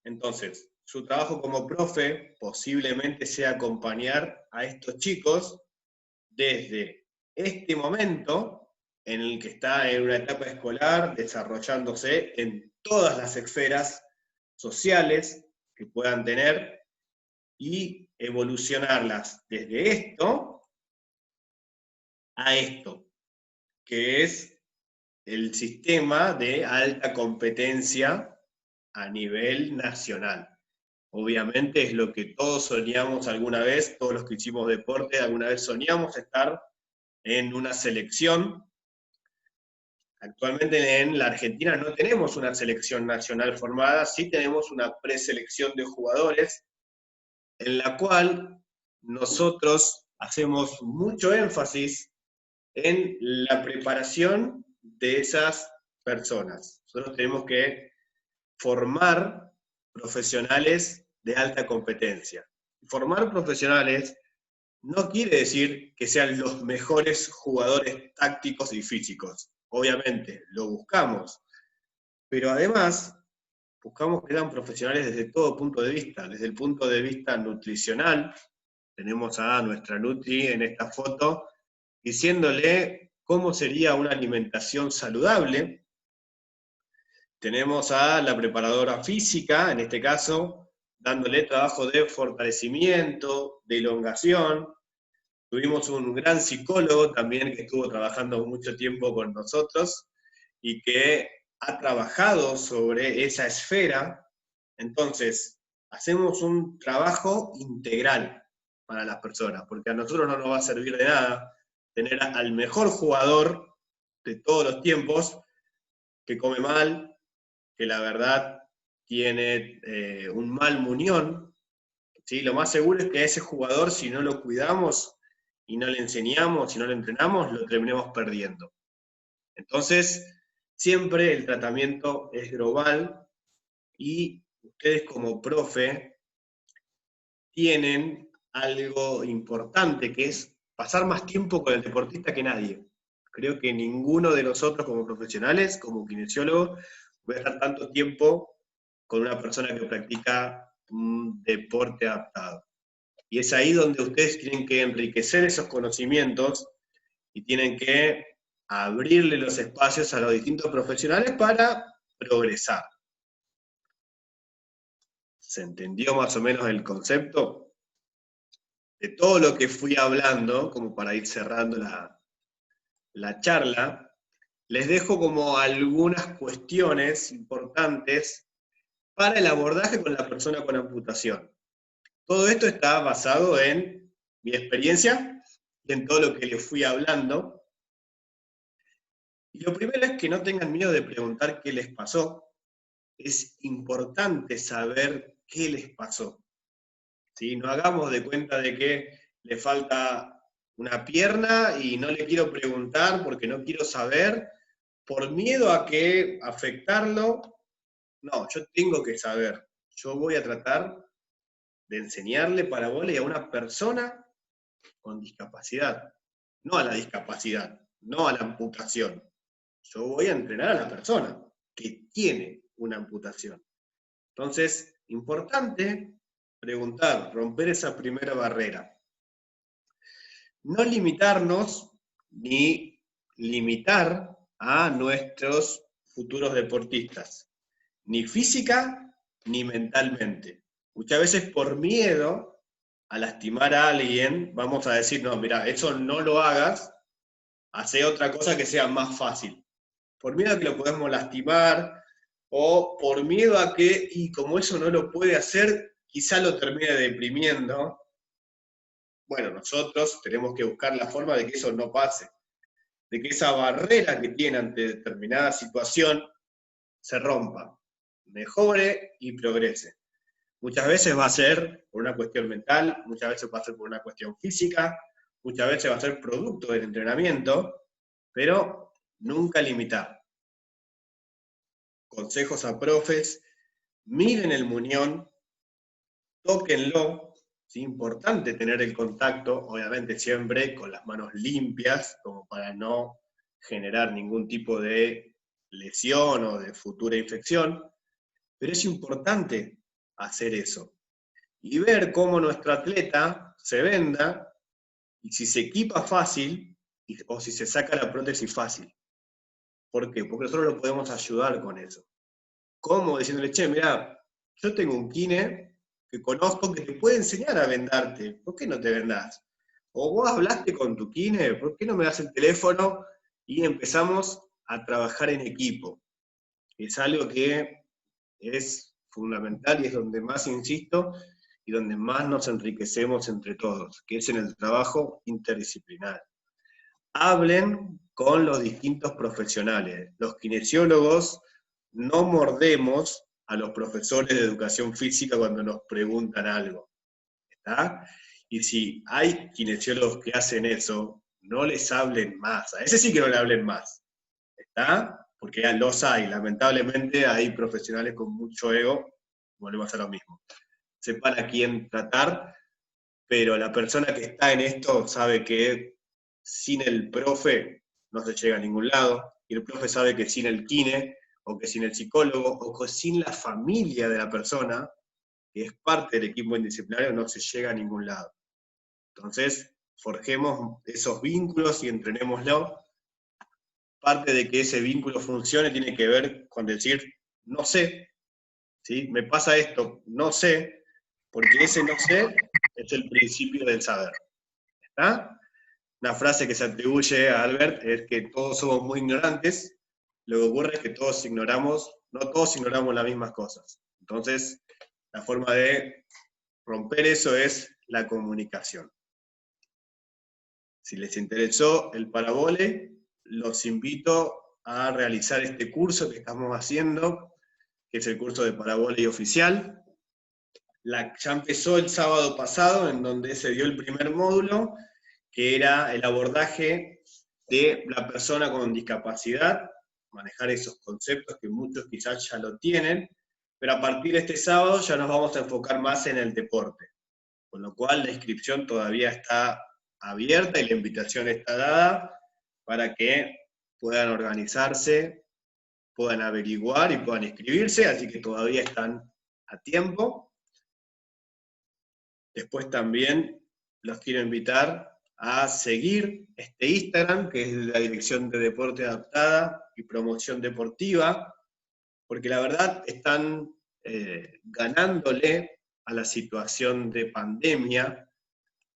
Entonces, su trabajo como profe posiblemente sea acompañar a estos chicos desde este momento en el que está en una etapa escolar, desarrollándose en todas las esferas sociales que puedan tener y evolucionarlas desde esto a esto, que es el sistema de alta competencia a nivel nacional. Obviamente es lo que todos soñamos alguna vez, todos los que hicimos deporte alguna vez soñamos estar en una selección. Actualmente en la Argentina no tenemos una selección nacional formada, sí tenemos una preselección de jugadores en la cual nosotros hacemos mucho énfasis en la preparación de esas personas. Nosotros tenemos que formar profesionales de alta competencia. Formar profesionales no quiere decir que sean los mejores jugadores tácticos y físicos. Obviamente, lo buscamos. Pero además, buscamos que sean profesionales desde todo punto de vista. Desde el punto de vista nutricional, tenemos a nuestra Nutri en esta foto, diciéndole cómo sería una alimentación saludable. Tenemos a la preparadora física, en este caso, dándole trabajo de fortalecimiento, de elongación. Tuvimos un gran psicólogo también que estuvo trabajando mucho tiempo con nosotros y que ha trabajado sobre esa esfera. Entonces, hacemos un trabajo integral para las personas, porque a nosotros no nos va a servir de nada tener al mejor jugador de todos los tiempos que come mal, que la verdad tiene un mal muñón. ¿Sí? Lo más seguro es que a ese jugador, si no lo cuidamos y no le enseñamos, si no lo entrenamos, lo terminemos perdiendo. Entonces, siempre el tratamiento es global y ustedes como profe tienen algo importante, que es pasar más tiempo con el deportista que nadie. Creo que ninguno de nosotros como profesionales, como kinesiólogos, voy a estar tanto tiempo con una persona que practica un deporte adaptado. Y es ahí donde ustedes tienen que enriquecer esos conocimientos y tienen que abrirle los espacios a los distintos profesionales para progresar. ¿Se entendió más o menos el concepto? De todo lo que fui hablando, como para ir cerrando la charla, les dejo como algunas cuestiones importantes para el abordaje con la persona con amputación. Todo esto está basado en mi experiencia y en todo lo que les fui hablando. Y lo primero es que no tengan miedo de preguntar qué les pasó, es importante saber qué les pasó. ¿Sí? No hagamos de cuenta de que le falta una pierna y no le quiero preguntar porque no quiero saber, por miedo a que afectarlo. No, yo tengo que saber. Yo voy a tratar de enseñarle parabólica a una persona con discapacidad, no a la discapacidad, no a la amputación. Yo voy a entrenar a la persona que tiene una amputación. Entonces, importante preguntar, romper esa primera barrera. No limitarnos ni limitar a nuestros futuros deportistas, ni física ni mentalmente. Muchas veces por miedo a lastimar a alguien, vamos a decir, no, mira, eso no lo hagas, hace otra cosa que sea más fácil. Por miedo a que lo podamos lastimar, o por miedo a que, y como eso no lo puede hacer, quizá lo termine deprimiendo. Bueno, nosotros tenemos que buscar la forma de que eso no pase, de que esa barrera que tiene ante determinada situación se rompa, mejore y progrese. Muchas veces va a ser por una cuestión mental, muchas veces va a ser por una cuestión física, muchas veces va a ser producto del entrenamiento, pero nunca limitar. Consejos a profes, miren el muñón, tóquenlo. Es importante tener el contacto, obviamente siempre con las manos limpias, como para no generar ningún tipo de lesión o de futura infección, pero es importante hacer eso. Y ver cómo nuestro atleta se venda, y si se equipa fácil, o si se saca la prótesis fácil. ¿Por qué? Porque nosotros lo podemos ayudar con eso. ¿Cómo? Diciéndole, che, mirá, yo tengo un kine que conozco que te puede enseñar a vendarte, ¿por qué no te vendás? O vos hablaste con tu kine, ¿por qué no me das el teléfono? Y empezamos a trabajar en equipo. Es algo que es fundamental y es donde más insisto y donde más nos enriquecemos entre todos, que es en el trabajo interdisciplinar. Hablen con los distintos profesionales. Los kinesiólogos no mordemos a los profesores de educación física cuando nos preguntan algo. ¿Está? Y si hay kinesiólogos que hacen eso, no les hablen más. A ese sí que no le hablen más. ¿Está? Porque ya los hay. Lamentablemente hay profesionales con mucho ego. Volvemos a lo mismo. Sepan a quién tratar, pero la persona que está en esto sabe que sin el profe no se llega a ningún lado, y el profe sabe que sin el kine, o que sin el psicólogo, o que sin la familia de la persona, que es parte del equipo indisciplinario, no se llega a ningún lado. Entonces, forjemos esos vínculos y entrenémoslo. Parte de que ese vínculo funcione tiene que ver con decir, no sé, ¿sí? Me pasa esto, no sé, porque ese no sé es el principio del saber. ¿Está? Una frase que se atribuye a Albert es que todos somos muy ignorantes, lo que ocurre es que todos ignoramos, no todos ignoramos las mismas cosas. Entonces, la forma de romper eso es la comunicación. Si les interesó el parabole, los invito a realizar este curso que estamos haciendo, que es el curso de parabole oficial. Ya empezó el sábado pasado, en donde se dio el primer módulo, que era el abordaje de la persona con discapacidad, manejar esos conceptos que muchos quizás ya lo tienen, pero a partir de este sábado ya nos vamos a enfocar más en el deporte, con lo cual la inscripción todavía está abierta y la invitación está dada para que puedan organizarse, puedan averiguar y puedan inscribirse, así que todavía están a tiempo. Después también los quiero invitar a seguir este Instagram, que es la Dirección de Deporte Adaptada y Promoción Deportiva, porque la verdad están ganándole a la situación de pandemia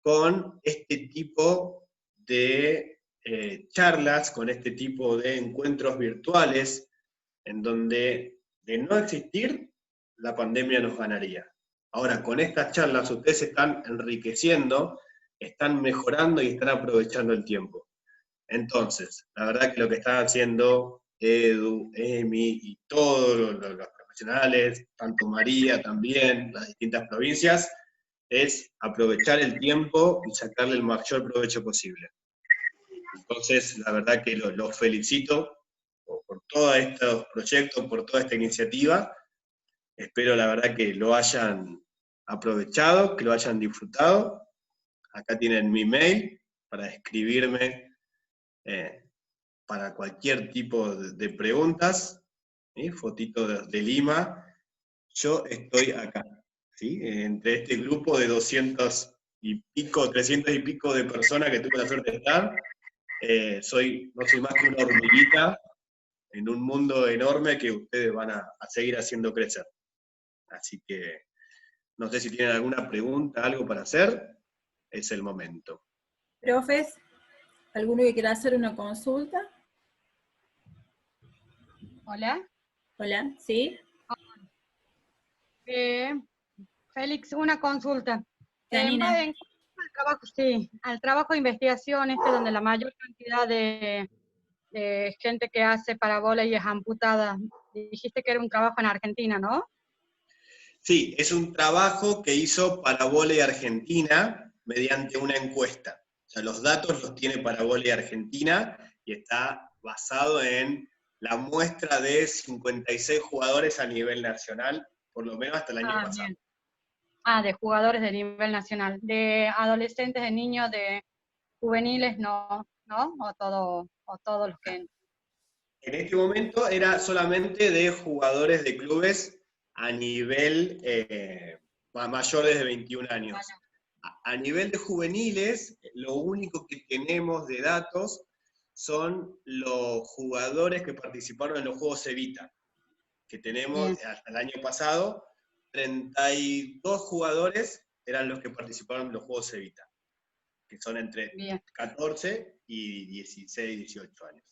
con este tipo de charlas, con este tipo de encuentros virtuales, en donde de no existir, la pandemia nos ganaría. Ahora, con estas charlas ustedes se están enriqueciendo, están mejorando y están aprovechando el tiempo. Entonces, la verdad que lo que están haciendo Edu, Emi y todos los profesionales nacionales, tanto María también, las distintas provincias, es aprovechar el tiempo y sacarle el mayor provecho posible. Entonces, la verdad que los felicito por todos estos proyectos, por toda esta iniciativa. Espero, la verdad, que lo hayan aprovechado, que lo hayan disfrutado. Acá tienen mi mail para escribirme para cualquier tipo de preguntas, ¿sí? Fotito de Lima. Yo estoy acá, ¿sí? Entre este grupo de 200 y pico, 300 y pico de personas que tuve la suerte de estar, no soy más que una hormiguita en un mundo enorme que ustedes van a seguir haciendo crecer. Así que no sé si tienen alguna pregunta, algo para hacer, es el momento. Profes, ¿alguno que quiera hacer una consulta? Hola. Hola, ¿sí? Félix, una consulta. Janina. En cuanto al trabajo, sí, al trabajo de investigación, donde la mayor cantidad de gente que hace parabólica es amputada. Dijiste que era un trabajo en Argentina, ¿no? Sí, es un trabajo que hizo Parabole Argentina mediante una encuesta. O sea, los datos los tiene Parabole Argentina y está basado en la muestra de 56 jugadores a nivel nacional, por lo menos hasta el año pasado. Bien. De jugadores de nivel nacional. De adolescentes, de niños, de juveniles, no, ¿no? O todos los que... En este momento era solamente de jugadores de clubes a nivel mayores de 21 años. A nivel de juveniles, lo único que tenemos de datos son los jugadores que participaron en los Juegos Evita, que tenemos hasta el año pasado, 32 jugadores eran los que participaron en los Juegos Evita, que son entre 14 y 16, 18 años.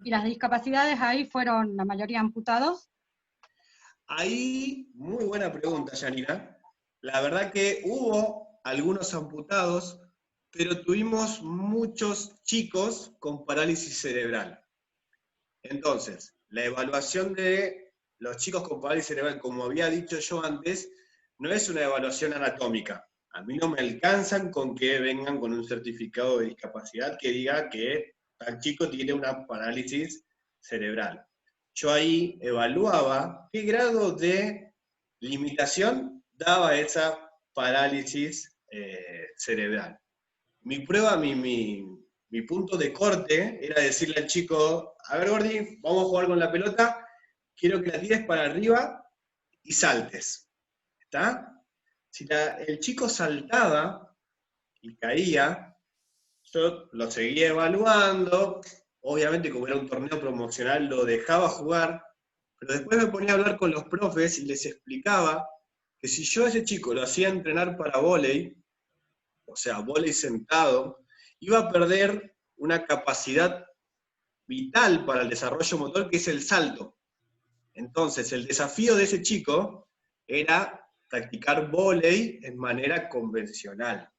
¿Y las discapacidades ahí fueron la mayoría amputados? Ahí, muy buena pregunta, Yanira. La verdad que hubo algunos amputados, pero tuvimos muchos chicos con parálisis cerebral. Entonces, la evaluación de los chicos con parálisis cerebral, como había dicho yo antes, no es una evaluación anatómica. A mí no me alcanzan con que vengan con un certificado de discapacidad que diga que tal chico tiene una parálisis cerebral. Yo ahí evaluaba qué grado de limitación daba esa parálisis cerebral. Mi prueba, mi punto de corte era decirle al chico, a ver Gordi, vamos a jugar con la pelota, quiero que la tires para arriba y saltes. ¿Está? Si el chico saltaba y caía, yo lo seguía evaluando, obviamente como era un torneo promocional lo dejaba jugar, pero después me ponía a hablar con los profes y les explicaba que si yo a ese chico lo hacía entrenar para vóley, o sea, vóley sentado, iba a perder una capacidad vital para el desarrollo motor que es el salto. Entonces, el desafío de ese chico era practicar vóley en manera convencional,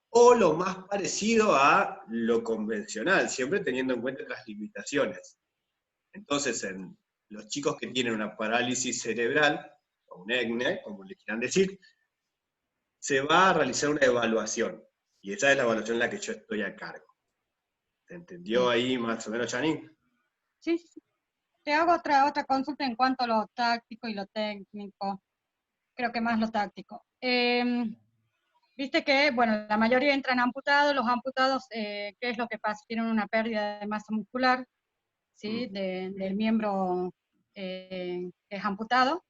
o lo más parecido a lo convencional, siempre teniendo en cuenta las limitaciones. Entonces, en los chicos que tienen una parálisis cerebral, o un ECNE, como le quieran decir, se va a realizar una evaluación, y esa es la evaluación en la que yo estoy a cargo. ¿Se entendió ahí más o menos, Janine? Sí. Te hago otra consulta en cuanto a lo táctico y lo técnico. Creo que más lo táctico. Viste que, bueno, la mayoría entran amputados. Los amputados, ¿qué es lo que pasa? Tienen una pérdida de masa muscular, ¿sí? Del miembro que es amputado.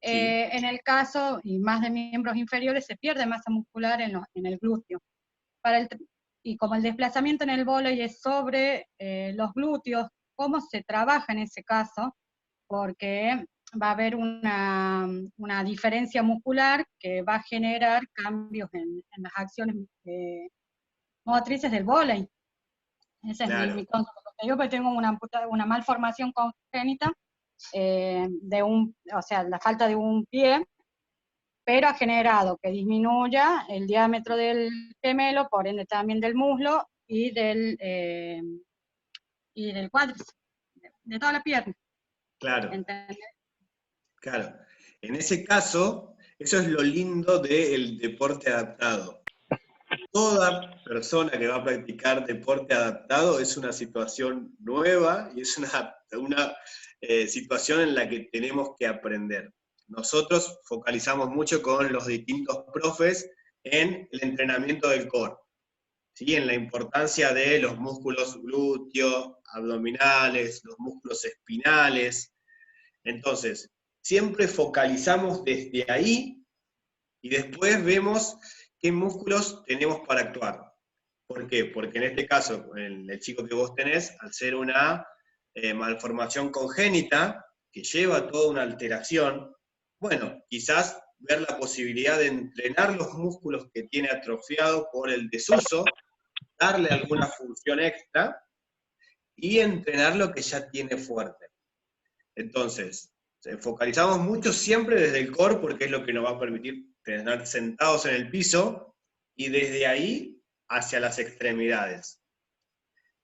Sí. En el caso, y más de miembros inferiores, se pierde masa muscular en el glúteo. Y como el desplazamiento en el vóley es sobre los glúteos, ¿cómo se trabaja en ese caso? Porque va a haber una diferencia muscular que va a generar cambios en las acciones motrices del vóley. Ese Claro. es mi concepto. Yo porque tengo una malformación congénita, o sea, la falta de un pie, pero ha generado que disminuya el diámetro del gemelo, por ende también del muslo y del cuádriceps, de toda la pierna. Claro. ¿Entendés? Claro, en ese caso, eso es lo lindo del deporte adaptado. Toda persona que va a practicar deporte adaptado es una situación nueva y es una situación en la que tenemos que aprender. Nosotros focalizamos mucho con los distintos profes en el entrenamiento del core, ¿sí? En la importancia de los músculos glúteos, abdominales, los músculos espinales. Entonces, siempre focalizamos desde ahí y después vemos qué músculos tenemos para actuar. ¿Por qué? Porque en este caso, el chico que vos tenés, al ser una malformación congénita, que lleva toda una alteración, bueno, quizás ver la posibilidad de entrenar los músculos que tiene atrofiado por el desuso, darle alguna función extra y entrenar lo que ya tiene fuerte. Entonces, focalizamos mucho siempre desde el core porque es lo que nos va a permitir tener sentados en el piso y desde ahí hacia las extremidades.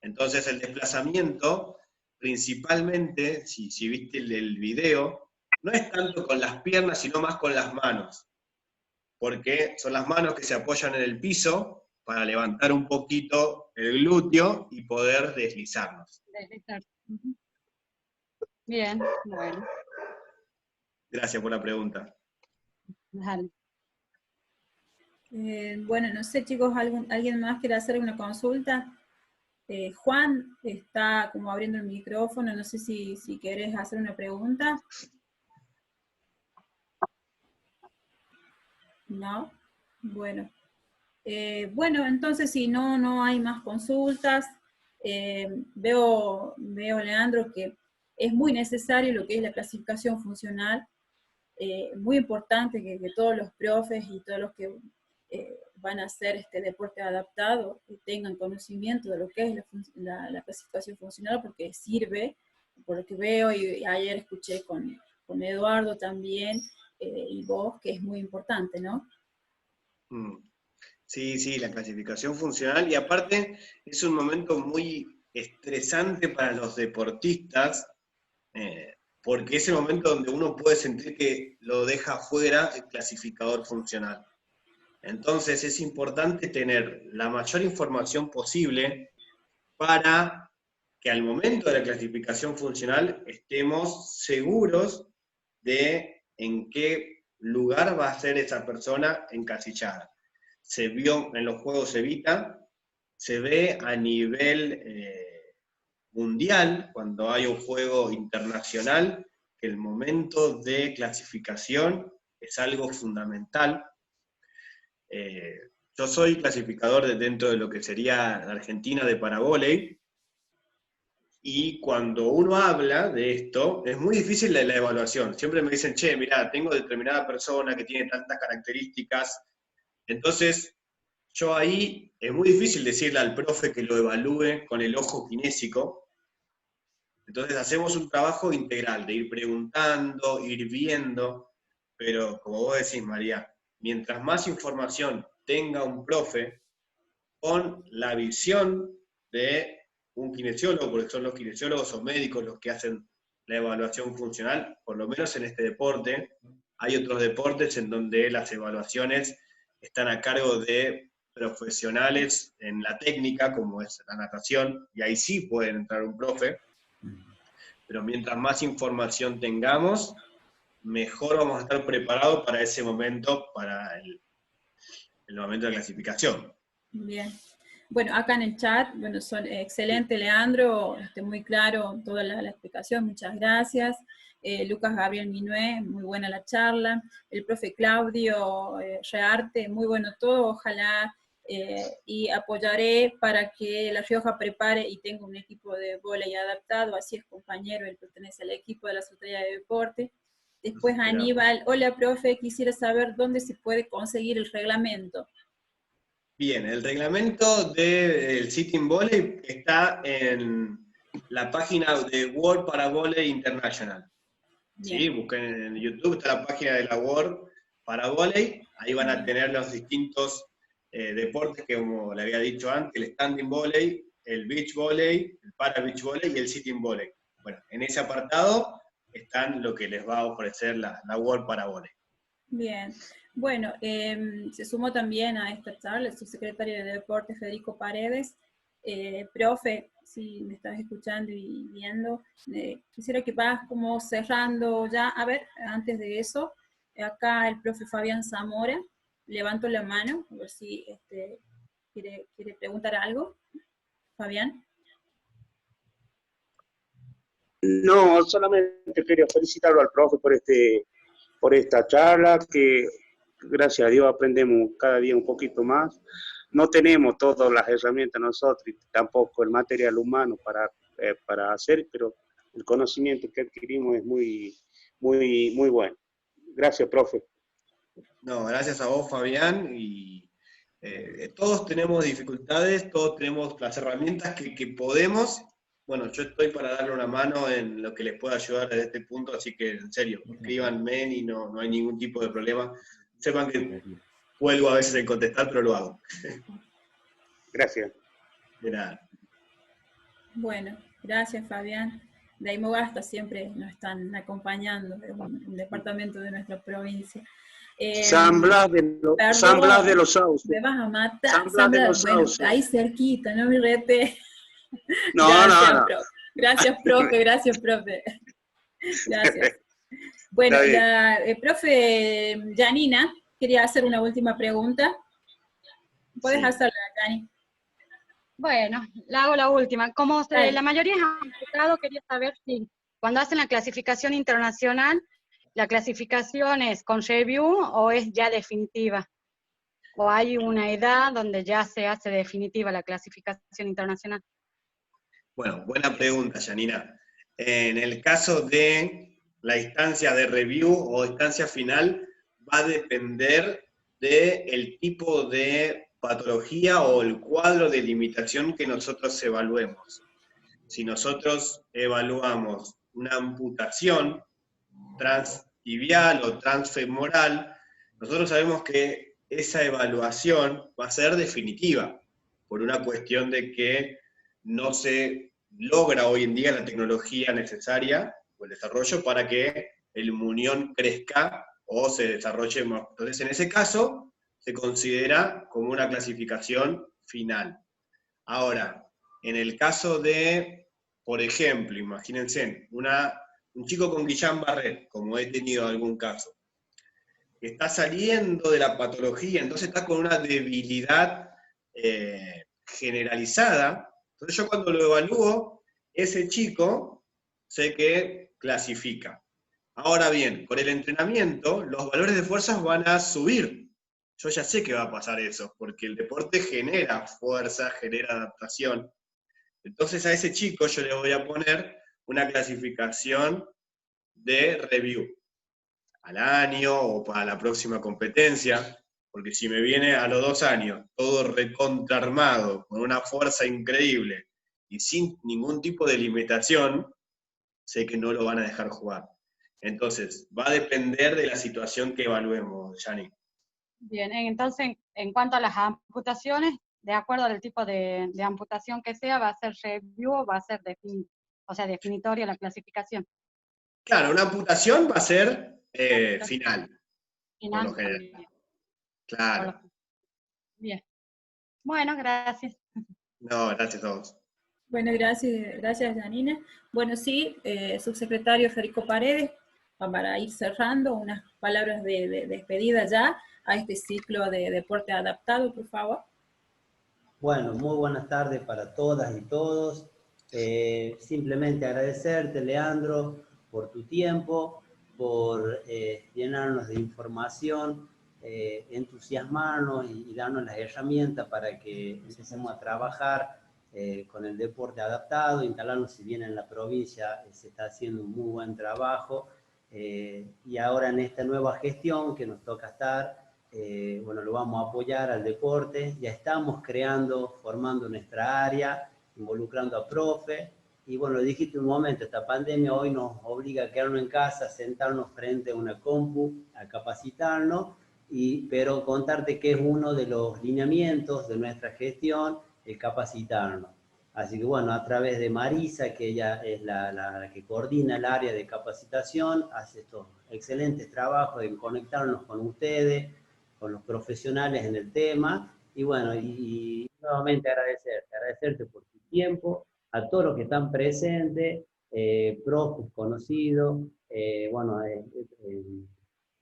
Entonces el desplazamiento, principalmente, si viste el video, no es tanto con las piernas, sino más con las manos, porque son las manos que se apoyan en el piso para levantar un poquito el glúteo y poder deslizarnos. Deslizar. Bien, bueno. Gracias por la pregunta. Dale. Bueno, no sé, chicos, ¿alguien más quiere hacer una consulta? Juan está como abriendo el micrófono, no sé si querés hacer una pregunta. ¿No? Bueno. Bueno, entonces si no hay más consultas, veo, Leandro, que es muy necesario lo que es la clasificación funcional, muy importante que todos los profes y todos los que van a hacer este deporte adaptado tengan conocimiento de lo que es la clasificación funcional, porque sirve, por lo que veo, y ayer escuché con Eduardo también, y vos, que es muy importante, ¿no? Sí, la clasificación funcional, y aparte es un momento muy estresante para los deportistas, porque es el momento donde uno puede sentir que lo deja fuera el clasificador funcional. Entonces es importante tener la mayor información posible para que al momento de la clasificación funcional estemos seguros de en qué lugar va a ser esa persona encasillada. Se vio en los Juegos Evita, se ve a nivel mundial, cuando hay un juego internacional, que el momento de clasificación es algo fundamental. Yo soy clasificador dentro de lo que sería la Argentina de paravóley, y cuando uno habla de esto, es muy difícil la evaluación. Siempre me dicen, che, mirá, tengo determinada persona que tiene tantas características, entonces yo ahí es muy difícil decirle al profe que lo evalúe con el ojo kinésico. Entonces hacemos un trabajo integral de ir preguntando, ir viendo, pero como vos decís, María, mientras más información tenga un profe con la visión de un kinesiólogo, porque son los kinesiólogos o médicos los que hacen la evaluación funcional, por lo menos en este deporte. Hay otros deportes en donde las evaluaciones están a cargo de profesionales en la técnica, como es la natación, y ahí sí puede entrar un profe, pero mientras más información tengamos, mejor vamos a estar preparados para ese momento, para el momento de clasificación. Bien. Bueno, acá en el chat, bueno, son excelente, Leandro, muy claro toda la explicación, muchas gracias. Lucas Gabriel Minué, muy buena la charla. El profe Claudio Rearte, muy bueno todo, ojalá, y apoyaré para que La Rioja prepare y tenga un equipo de vóley adaptado, así es compañero, él pertenece al equipo de la Secretaría de Deporte. Después Aníbal, hola profe, quisiera saber dónde se puede conseguir el reglamento. Bien, el reglamento del Sitting Volley está en la página de World Paravolley International. ¿Sí? Busquen en YouTube, está la página de la World Paravolley, ahí van a tener los distintos deportes que, como le había dicho antes, el standing volley, el beach volley, el para beach volley y el sitting volley. Bueno, en ese apartado está en lo que les va a ofrecer la World Parabole. Bien, bueno, se sumó también a esta charla el subsecretario de Deportes, Federico Paredes. Profe, si me estás escuchando y viendo, quisiera que vas como cerrando ya. A ver, antes de eso, acá el profe Fabián Zamora, levanto la mano, a ver si quiere preguntar algo. Fabián. No, solamente quería felicitarlo al profe por esta charla, que gracias a Dios aprendemos cada día un poquito más. No tenemos todas las herramientas nosotros y tampoco el material humano para hacer, pero el conocimiento que adquirimos es muy bueno. Gracias, profe. No, gracias a vos, Fabián, y todos tenemos dificultades, todos tenemos las herramientas que podemos. Bueno, yo estoy para darle una mano en lo que les pueda ayudar desde este punto, así que en serio, escríbanme y no hay ningún tipo de problema. Sepan que cuelgo a veces en contestar, pero lo hago. Gracias. De nada. Bueno, gracias, Fabián. De Aymogasta siempre nos están acompañando, es un departamento de nuestra provincia. San Blas de los Sauces. Me vas a matar. San Blas de los Sauces. Ahí cerquita, no me rete. No. Gracias, profe. Gracias. Bueno, profe Janina quería hacer una última pregunta. ¿Puedes hacerla, Jani? Bueno, la hago la última. Como la mayoría es amputado, quería saber si cuando hacen la clasificación internacional, ¿la clasificación es con review o es ya definitiva? ¿O hay una edad donde ya se hace definitiva la clasificación internacional? Bueno, buena pregunta, Janina. En el caso de la instancia de review o instancia final, va a depender del tipo de patología o el cuadro de limitación que nosotros evaluemos. Si nosotros evaluamos una amputación transtibial o transfemoral, nosotros sabemos que esa evaluación va a ser definitiva, por una cuestión de que no se logra hoy en día la tecnología necesaria o el desarrollo para que el muñón crezca o se desarrolle más. Entonces, en ese caso, se considera como una clasificación final. Ahora, en el caso de, por ejemplo, imagínense, un chico con Guillain-Barré, como he tenido algún caso, que está saliendo de la patología, entonces está con una debilidad generalizada. Entonces yo cuando lo evalúo, ese chico sé que clasifica. Ahora bien, con el entrenamiento, los valores de fuerzas van a subir. Yo ya sé que va a pasar eso, porque el deporte genera fuerza, genera adaptación. Entonces a ese chico yo le voy a poner una clasificación de review al año o para la próxima competencia, porque si me viene a los 2 años todo recontraarmado, con una fuerza increíble y sin ningún tipo de limitación, sé que no lo van a dejar jugar. Entonces, va a depender de la situación que evaluemos, Yani. Bien, entonces, en cuanto a las amputaciones, de acuerdo al tipo de amputación que sea, ¿va a ser review o va a ser definitoria la clasificación? Claro, una amputación va a ser final, por lo general. Bien. Claro. Bien. Bueno, gracias. No, gracias a vos. Bueno, gracias, Janina. Bueno, sí, subsecretario Federico Paredes, para ir cerrando, unas palabras de despedida ya a este ciclo de deporte adaptado, por favor. Bueno, muy buenas tardes para todas y todos. Simplemente agradecerte, Leandro, por tu tiempo, por llenarnos de información, entusiasmarnos y darnos las herramientas para que empecemos a trabajar con el deporte adaptado, instalarnos, si bien en la provincia se está haciendo un muy buen trabajo, y ahora en esta nueva gestión que nos toca estar, bueno, lo vamos a apoyar al deporte. Ya estamos formando nuestra área, involucrando a profe, y bueno, lo dijiste un momento, esta pandemia hoy nos obliga a quedarnos en casa, sentarnos frente a una compu, a capacitarnos, pero contarte que es uno de los lineamientos de nuestra gestión, el capacitarnos. Así que bueno, a través de Marisa, que ella es la que coordina el área de capacitación, hace estos excelentes trabajos en conectarnos con ustedes, con los profesionales en el tema, y bueno, y nuevamente agradecerte por tu tiempo, a todos los que están presentes, profes conocidos, bueno,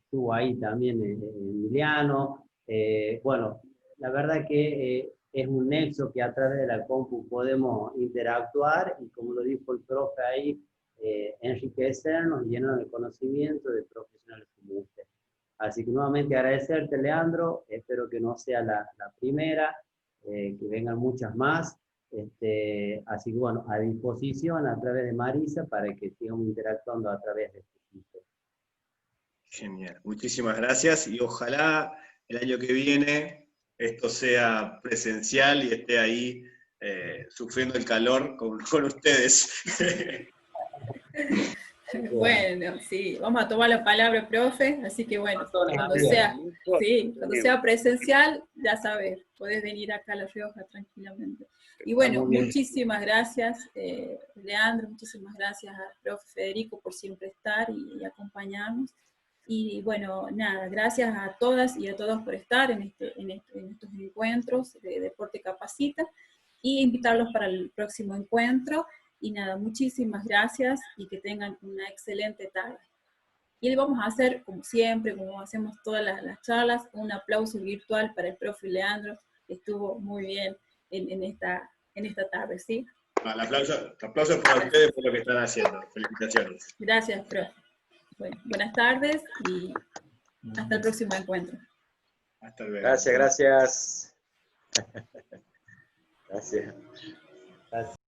estuvo ahí también Emiliano, bueno, la verdad que es un nexo que a través de la compu podemos interactuar y como lo dijo el profe ahí, enriquecernos y llenarnos de conocimiento de profesionales como usted. Así que nuevamente agradecerte, Leandro, espero que no sea la primera, que vengan muchas más. Así que bueno, a disposición a través de Marisa para que sigamos interactuando a través de este sitio. Genial, muchísimas gracias y ojalá el año que viene esto sea presencial y esté ahí sufriendo el calor con ustedes. Bueno, sí, vamos a tomar la palabra, profe, así que bueno, cuando sea presencial, ya sabes, podés venir acá a La Rioja tranquilamente. Y bueno, muchísimas gracias, Leandro, muchísimas gracias al profe Federico por siempre estar y acompañarnos. Y bueno, nada, gracias a todas y a todos por estar en estos encuentros de Deporte Capacita, y invitarlos para el próximo encuentro. Y nada, muchísimas gracias y que tengan una excelente tarde. Y le vamos a hacer, como siempre, como hacemos todas las charlas, un aplauso virtual para el profe Leandro, que estuvo muy bien en esta tarde, ¿sí? El aplauso para ustedes por lo que están haciendo. Felicitaciones. Gracias, profe. Bueno, buenas tardes y hasta el próximo encuentro. Hasta luego. Gracias. Gracias.